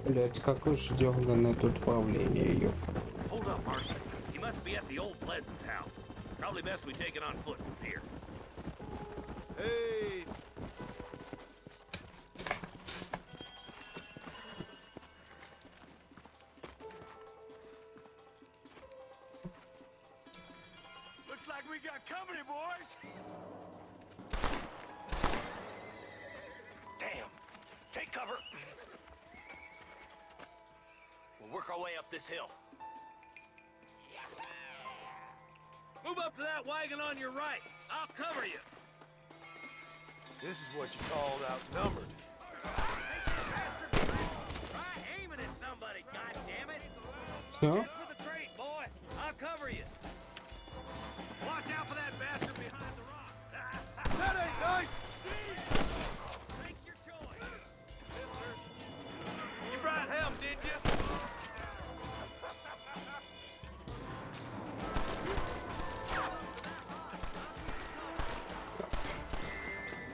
[SPEAKER 1] Блять, какое же дёрганное тут управление, ёп.
[SPEAKER 9] Hold up, Marston. He must be at the old Pleasance house. Probably best we take it on foot from here.
[SPEAKER 8] Hey!
[SPEAKER 9] Looks like we got company, boys.
[SPEAKER 12] Damn! Take cover! We'll work our way up this hill.
[SPEAKER 9] Move up to that wagon on your right. I'll cover you.
[SPEAKER 8] This is what you called outnumbered.
[SPEAKER 9] Try aiming at somebody, goddammit.
[SPEAKER 1] Всё?
[SPEAKER 9] Head for the trait, boy. I'll cover you. Watch out for that bastard behind the rock.
[SPEAKER 8] That ain't nice!
[SPEAKER 9] Take your choice.
[SPEAKER 8] You brought help, did you?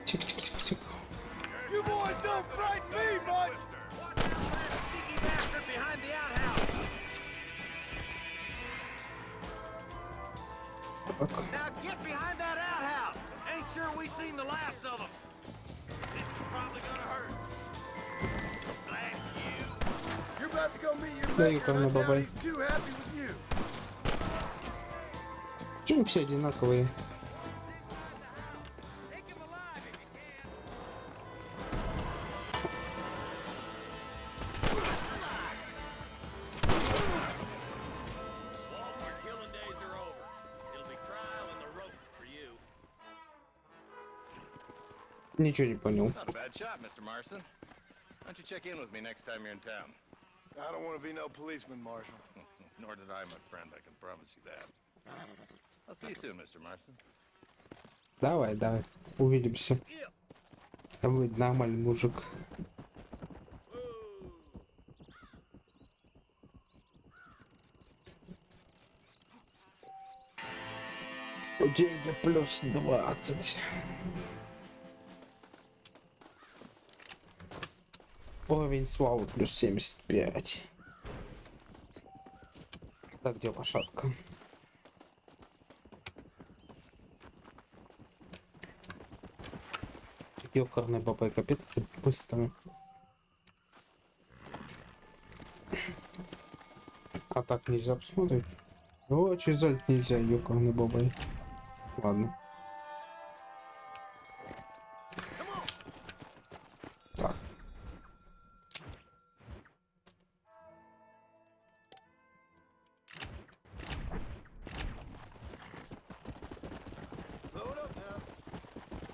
[SPEAKER 1] Тихо.
[SPEAKER 8] You boys don't frighten me much!
[SPEAKER 9] Watch out for that sneaky bastard behind the outhouse.
[SPEAKER 1] Так.
[SPEAKER 9] Now get behind that outhouse. Ain't sure we seen the last of them. This is probably gonna hurt. Blast you.
[SPEAKER 8] You're about to go meet your
[SPEAKER 1] Да,
[SPEAKER 8] maker,
[SPEAKER 1] Юкарна,
[SPEAKER 8] and I doubt
[SPEAKER 1] бабай.
[SPEAKER 8] he's too happy with you.
[SPEAKER 1] Чё они все одинаковые?
[SPEAKER 9] Take him alive if you can. Walt, your killing days are over. It'll be trial and the rope for you.
[SPEAKER 1] Ничего не понял.
[SPEAKER 12] Not a bad shot, Mr. Marston. Why don't you check in with me next time you're in town?
[SPEAKER 8] I don't want to be no policeman, Marshal.
[SPEAKER 12] Nor did I, my friend. I can promise you that. I'll see you soon, Mr. Marston.
[SPEAKER 1] Давай. Увидимся. Вы нормальный мужик. Деньги плюс 20. Уровень славы плюс 75. Так, где лошадка? Ёкарный бабай, капец, ты быстро. А так нельзя посмотреть. О, чизать нельзя, ёкарный бабай. Ладно. Так.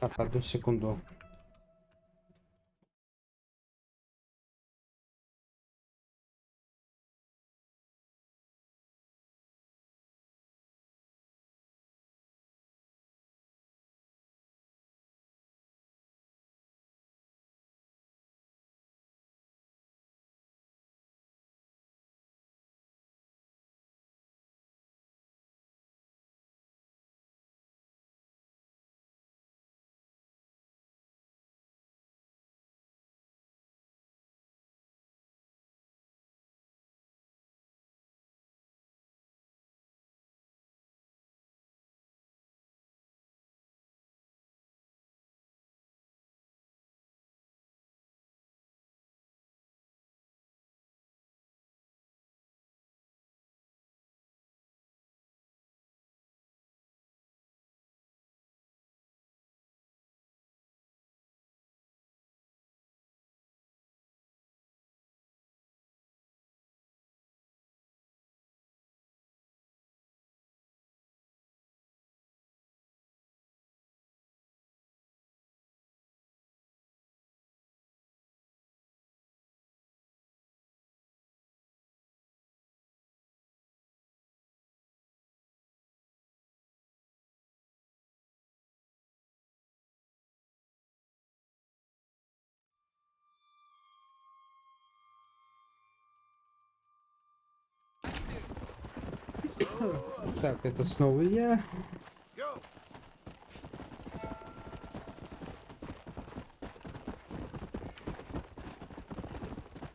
[SPEAKER 1] Так, одну секунду. Так, это снова я.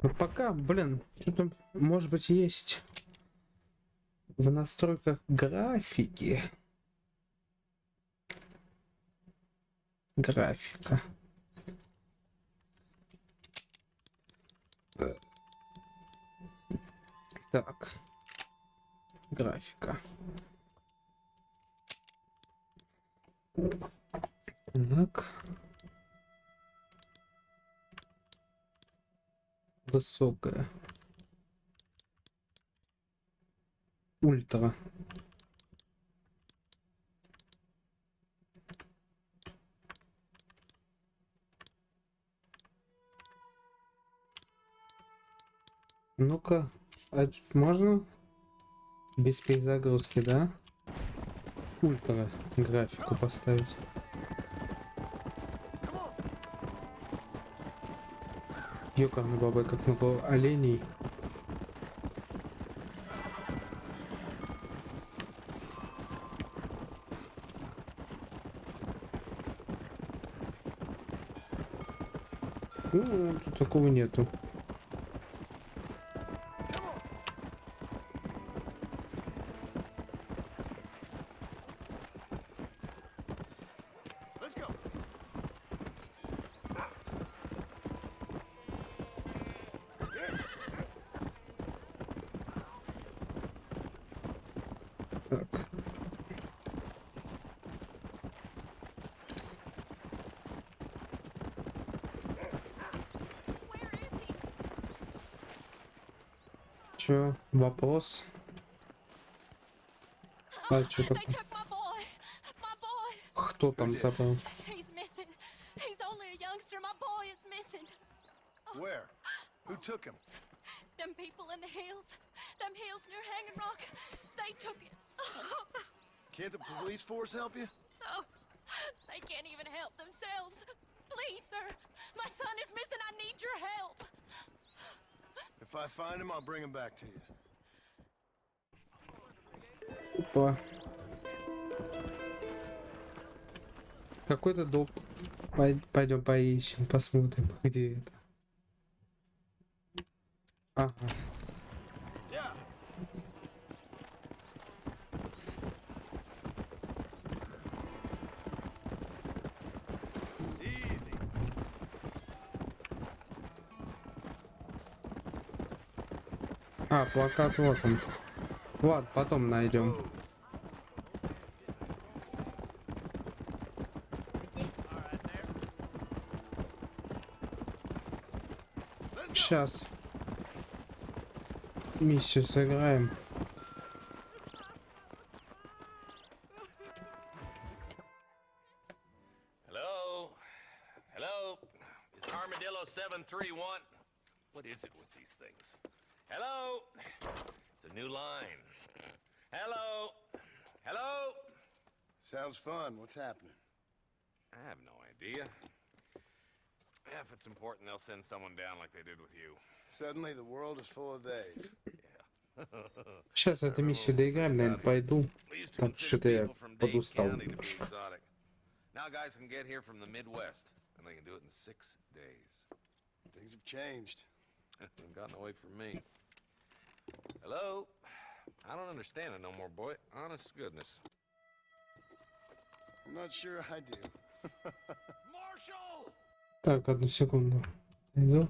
[SPEAKER 1] Но пока, блин, что-то, может быть, есть в настройках графики. Графика. Так. Графика. Так. Высокая. Ультра. Ну-ка, а можно без перезагрузки, да? Ультра графику поставить. Ёкарный бабай, как много оленей. Ну, тут такого нету. Так. Чё, вопрос? А чё такое? Кто там забрал?
[SPEAKER 8] Where? Who took him?
[SPEAKER 10] Them people in the hills. Them hills near Hanging Rock. They took it.
[SPEAKER 8] Can't the police force help you?
[SPEAKER 10] No. They can't even help themselves. Please, sir. My son is missing. I need your help.
[SPEAKER 8] If I find him, I'll bring him back to you.
[SPEAKER 1] Опа. Какой-то дом. Пойдем поищем, посмотрим, где это. Ага. А, плакат вот он. Ладно, потом найдем. Сейчас миссию сыграем.
[SPEAKER 12] Hello? Hello? It's Armadillo 731. What is it with these things? Hello? It's a new line. Hello? Hello?
[SPEAKER 8] Sounds fun. What's happening?
[SPEAKER 12] I have no idea. If it's important, they'll send someone down like they did with you.
[SPEAKER 8] Suddenly the world is full of days.
[SPEAKER 1] Сейчас эту миссию доиграем, наверное, пойду. Там что-то я подустал немножко.
[SPEAKER 12] Now guys can get here from the Midwest, and they can do it in 6 days.
[SPEAKER 8] Things have changed.
[SPEAKER 12] They've gotten away from me. Hello? I don't understand it no more, boy. Honest to goodness.
[SPEAKER 8] I'm not sure I do.
[SPEAKER 12] Marshall!
[SPEAKER 1] Так, одну секунду. Иду.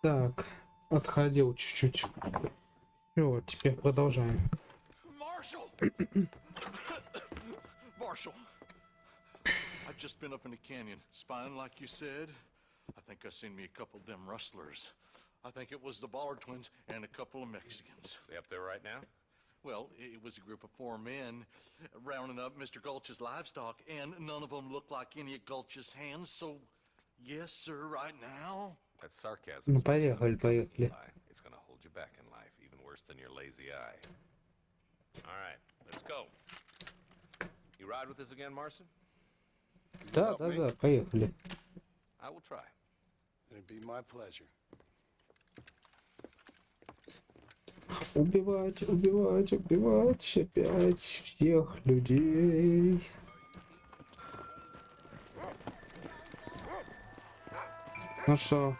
[SPEAKER 1] Так, отходил чуть-чуть. Все, теперь продолжаем.
[SPEAKER 13] Marshall! Marshall! I've just been up in the canyon, spying like you said. I think I seen me a couple of them rustlers. I think it was the Ballard twins and a couple of Mexicans.
[SPEAKER 12] They up there right now?
[SPEAKER 13] Well, it was a group of 4 men rounding up Mr. Gulch's livestock, and none of them looked like any of Gulch's hands, so yes, sir, right now.
[SPEAKER 12] That's sarcasm.
[SPEAKER 1] Ну, поехали, поехали.
[SPEAKER 12] It's gonna hold you back in life, even worse than your lazy eye. All right, let's go. You ride with us again, Marson?
[SPEAKER 1] Да, да, да, поехали.
[SPEAKER 12] I will try.
[SPEAKER 8] It'd be my pleasure.
[SPEAKER 1] Убивать, убивать, убивать опять всех людей. Ну что?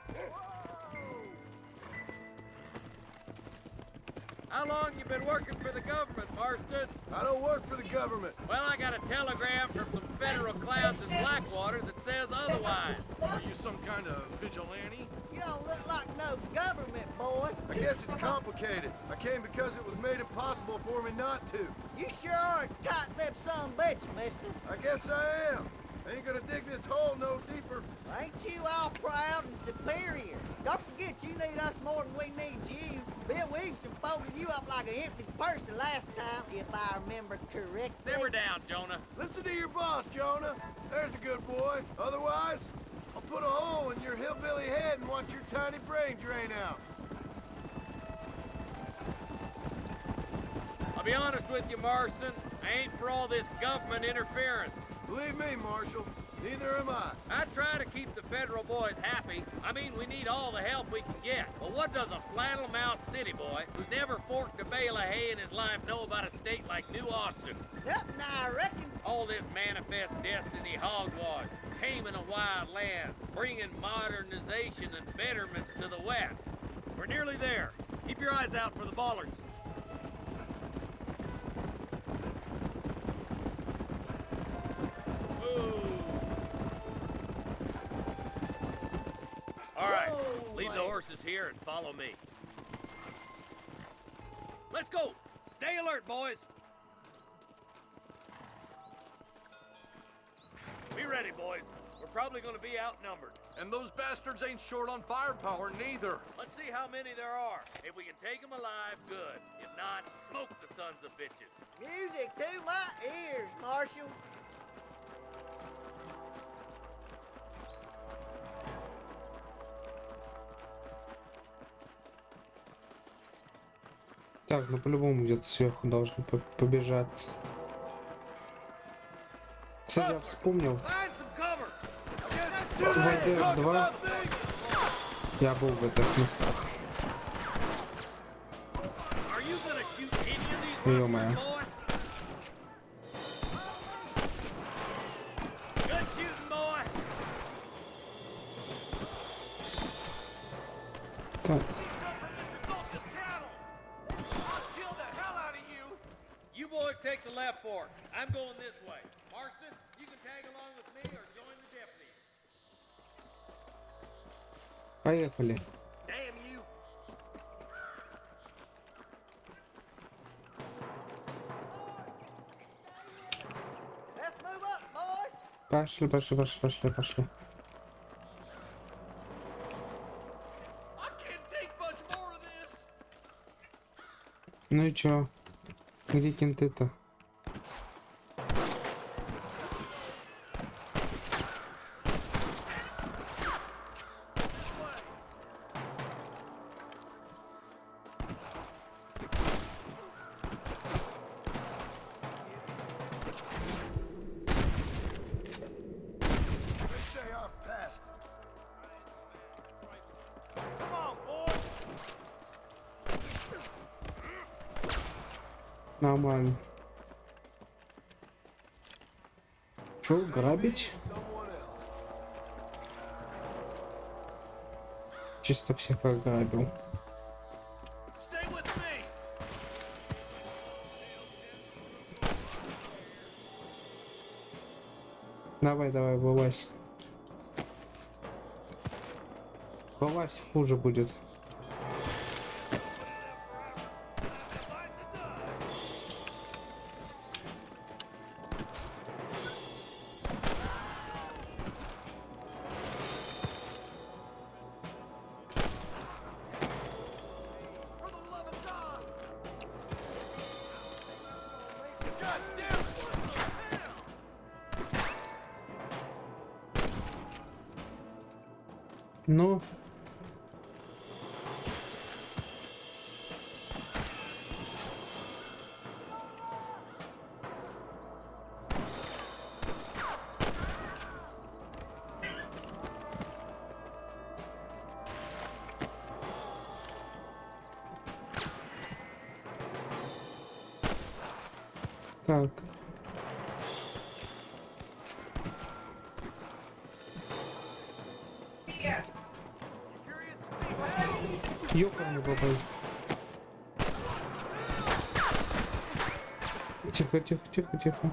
[SPEAKER 14] How long you been working for the government, Marston?
[SPEAKER 8] I don't work for the government.
[SPEAKER 14] Well, I got a telegram from some federal clowns in Blackwater that says otherwise.
[SPEAKER 13] Are you some kind of vigilante?
[SPEAKER 3] You don't look like no government, boy.
[SPEAKER 8] I guess it's complicated. I came because it was made impossible for me not to.
[SPEAKER 3] You sure are a tight-lipped son of a bitch, mister.
[SPEAKER 8] I guess I am. I ain't gonna dig this hole no deeper.
[SPEAKER 3] Ain't you all proud and superior? Don't forget you need us more than we need you. Bill Wilson folded you up like an empty person last time, if I remember correctly.
[SPEAKER 14] Simmer down, Jonah.
[SPEAKER 8] Listen to your boss, Jonah. There's a good boy. Otherwise, I'll put a hole in your hillbilly head and watch your tiny brain drain out.
[SPEAKER 14] I'll be honest with you, Marston. I ain't for all this government interference.
[SPEAKER 8] Believe me, Marshal, neither am I.
[SPEAKER 14] I try to keep the federal boys happy. I mean, we need all the help we can get. But what does a flannel-mouthed city boy who's never forked a bale of hay in his life know about a state like New Austin?
[SPEAKER 3] Nothing, I reckon.
[SPEAKER 14] All this manifest destiny hogwash, taming a wild land, bringing modernization and betterments to the West. We're nearly there. Keep your eyes out for the bollards. All right, leave the horses here and follow me. Let's go. Stay alert, boys. Be ready, boys. We're probably going to be outnumbered.
[SPEAKER 13] And those bastards ain't short on firepower, neither.
[SPEAKER 14] Let's see how many there are. If we can take them alive, good. If not, smoke the sons of bitches.
[SPEAKER 3] Music to my ears, Marshal.
[SPEAKER 1] Так, ну по-любому где-то сверху должны побежаться. Кстати, я вспомнил. В ВДР 2 я был в этих местах. Ё-моё. Так.
[SPEAKER 14] You boys take the left fork. I'm going this way. Marston, you can tag along with me or join the deputies.
[SPEAKER 1] Поехали.
[SPEAKER 14] Damn you.
[SPEAKER 3] Let's move up, boys.
[SPEAKER 1] Пошли, пошли, пошли, пошли, пошли. Ну и чё? Где кенты-то? Нормально. Чё, грабить? Чисто всех ограбил. Давай, давай, вылазь. Вылазь, хуже будет. Ну, Так. Ёкарный бабай. Тихо, тихо, тихо, тихо.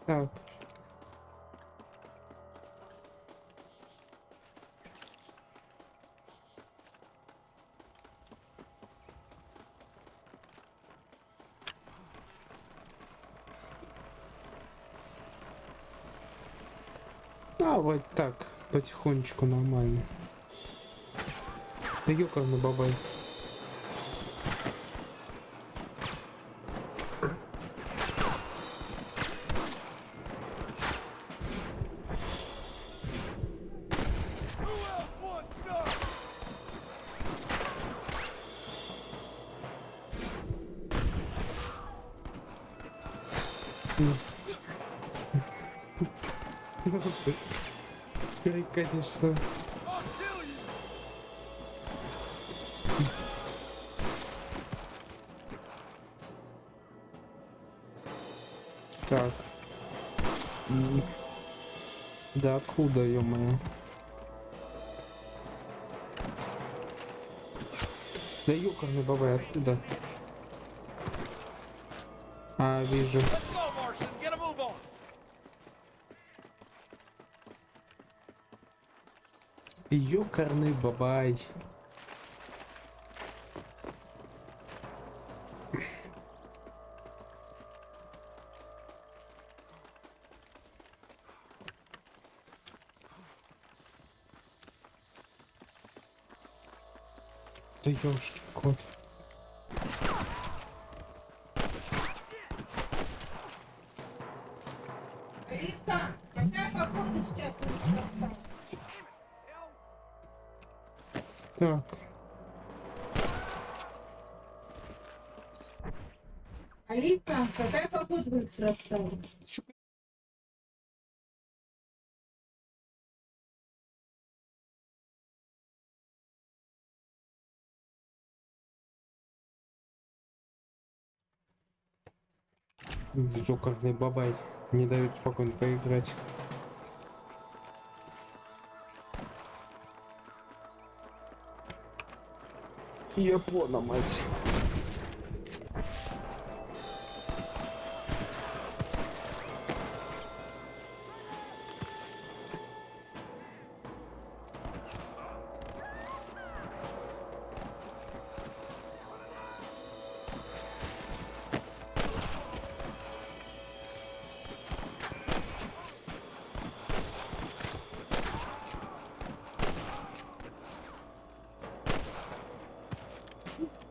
[SPEAKER 1] Так. А вот так, потихонечку, нормально. Да ёкарный бабай. Конечно. Так. Да откуда, ё-моё? Да ёкарный бабай, откуда? А, вижу. Ёкарный бабай. Да ёшки кот.
[SPEAKER 15] Алиса, какая погода сейчас у нас осталась?
[SPEAKER 1] Так.
[SPEAKER 15] Алиса, какая погода будет осталась?
[SPEAKER 1] Ёкарный бабай. Не дают спокойно поиграть. Япона, мать.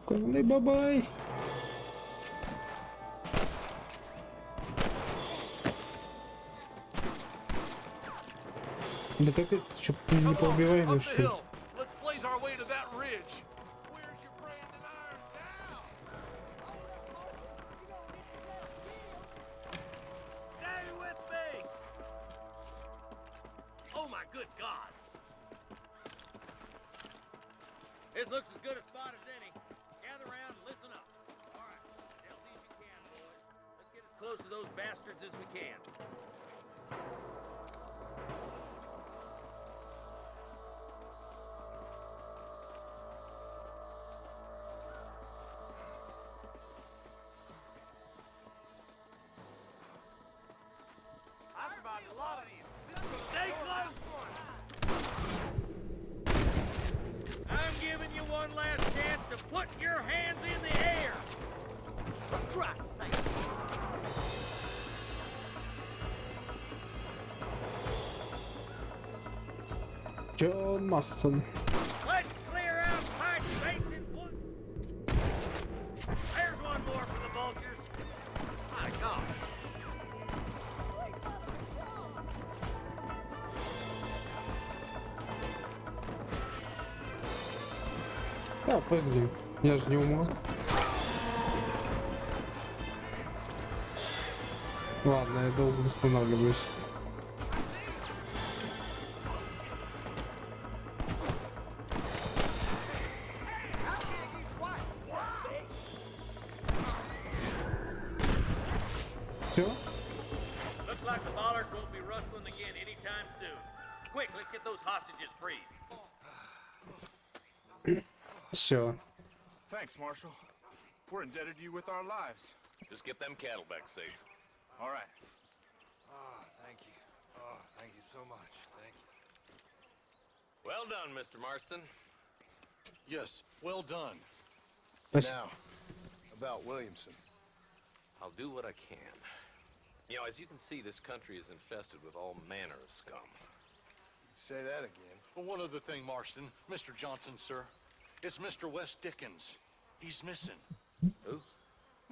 [SPEAKER 1] Ёкарный бабай. Да капец, ты чё, не пробиваемый, что ли?
[SPEAKER 14] This looks as good a spot as any. Gather around and listen up. All right, stealthy as you can, boys. Let's get as close to those bastards as we can. I survived a lot of these. Stay close! I'm giving you one last chance to put your hands in the air!
[SPEAKER 3] For Christ's sake!
[SPEAKER 1] John Maston.
[SPEAKER 14] Let's clear out Pike Basin one. There's one more for the vultures. My God.
[SPEAKER 1] Да, прыгни. Я же не умру. Ладно, я долго восстанавливаюсь. Все?
[SPEAKER 14] Looks like the bollards won't be rustling again anytime soon. Quick, let's get those hostages freed.
[SPEAKER 1] Все.
[SPEAKER 16] Thanks, Marshal. We're indebted to you with our lives.
[SPEAKER 12] Just get them cattle back safe.
[SPEAKER 16] All right. Oh, thank you. Oh, thank you so much. Thank you.
[SPEAKER 12] Well done, Mr. Marston.
[SPEAKER 13] Yes, well done.
[SPEAKER 8] Now, about Williamson.
[SPEAKER 12] I'll do what I can. You know, as you can see, this country is infested with all manner of scum.
[SPEAKER 8] Say that again.
[SPEAKER 13] Well, one other thing, Marston. Mr. Johnson, sir. It's Mr. West Dickens. He's missing.
[SPEAKER 12] Who?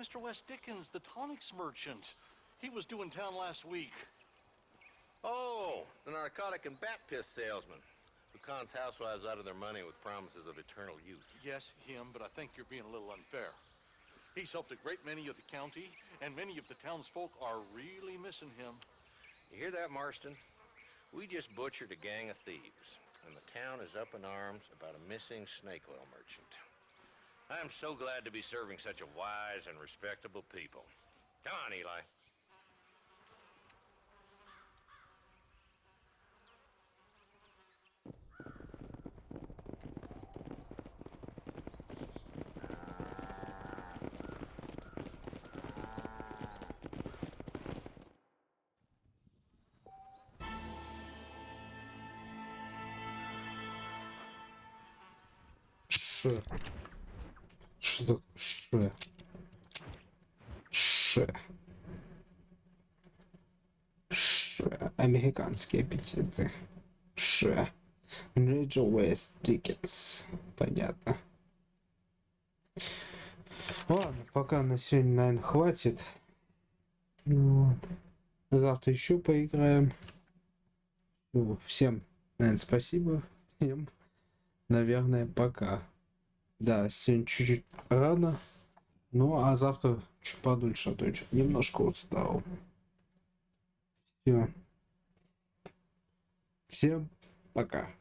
[SPEAKER 13] Mr. West Dickens, the tonics merchant. He was due in town last week.
[SPEAKER 12] Oh, the narcotic and bat piss salesman who cons housewives out of their money with promises of eternal youth.
[SPEAKER 13] Yes, him, but I think you're being a little unfair. He's helped a great many of the county, and many of the townsfolk are really missing him.
[SPEAKER 12] You hear that, Marston? We just butchered a gang of thieves, and the town is up in arms about a missing snake oil merchant. I am so glad to be serving such a wise and respectable people. Come on, Eli.
[SPEAKER 1] Ш. Что такое Ш? Ш. Ш. Американские аппетиты. Ш. Джо Уэст Диккенс. Понятно. Ладно, пока на сегодня, наверное, хватит. Вот. Завтра еще поиграем. Ну, всем, наверное, спасибо. Всем, наверное, пока. Да, сегодня чуть-чуть рано. Ну, а завтра чуть подольше, а то я немножко устал. Все. Всем пока.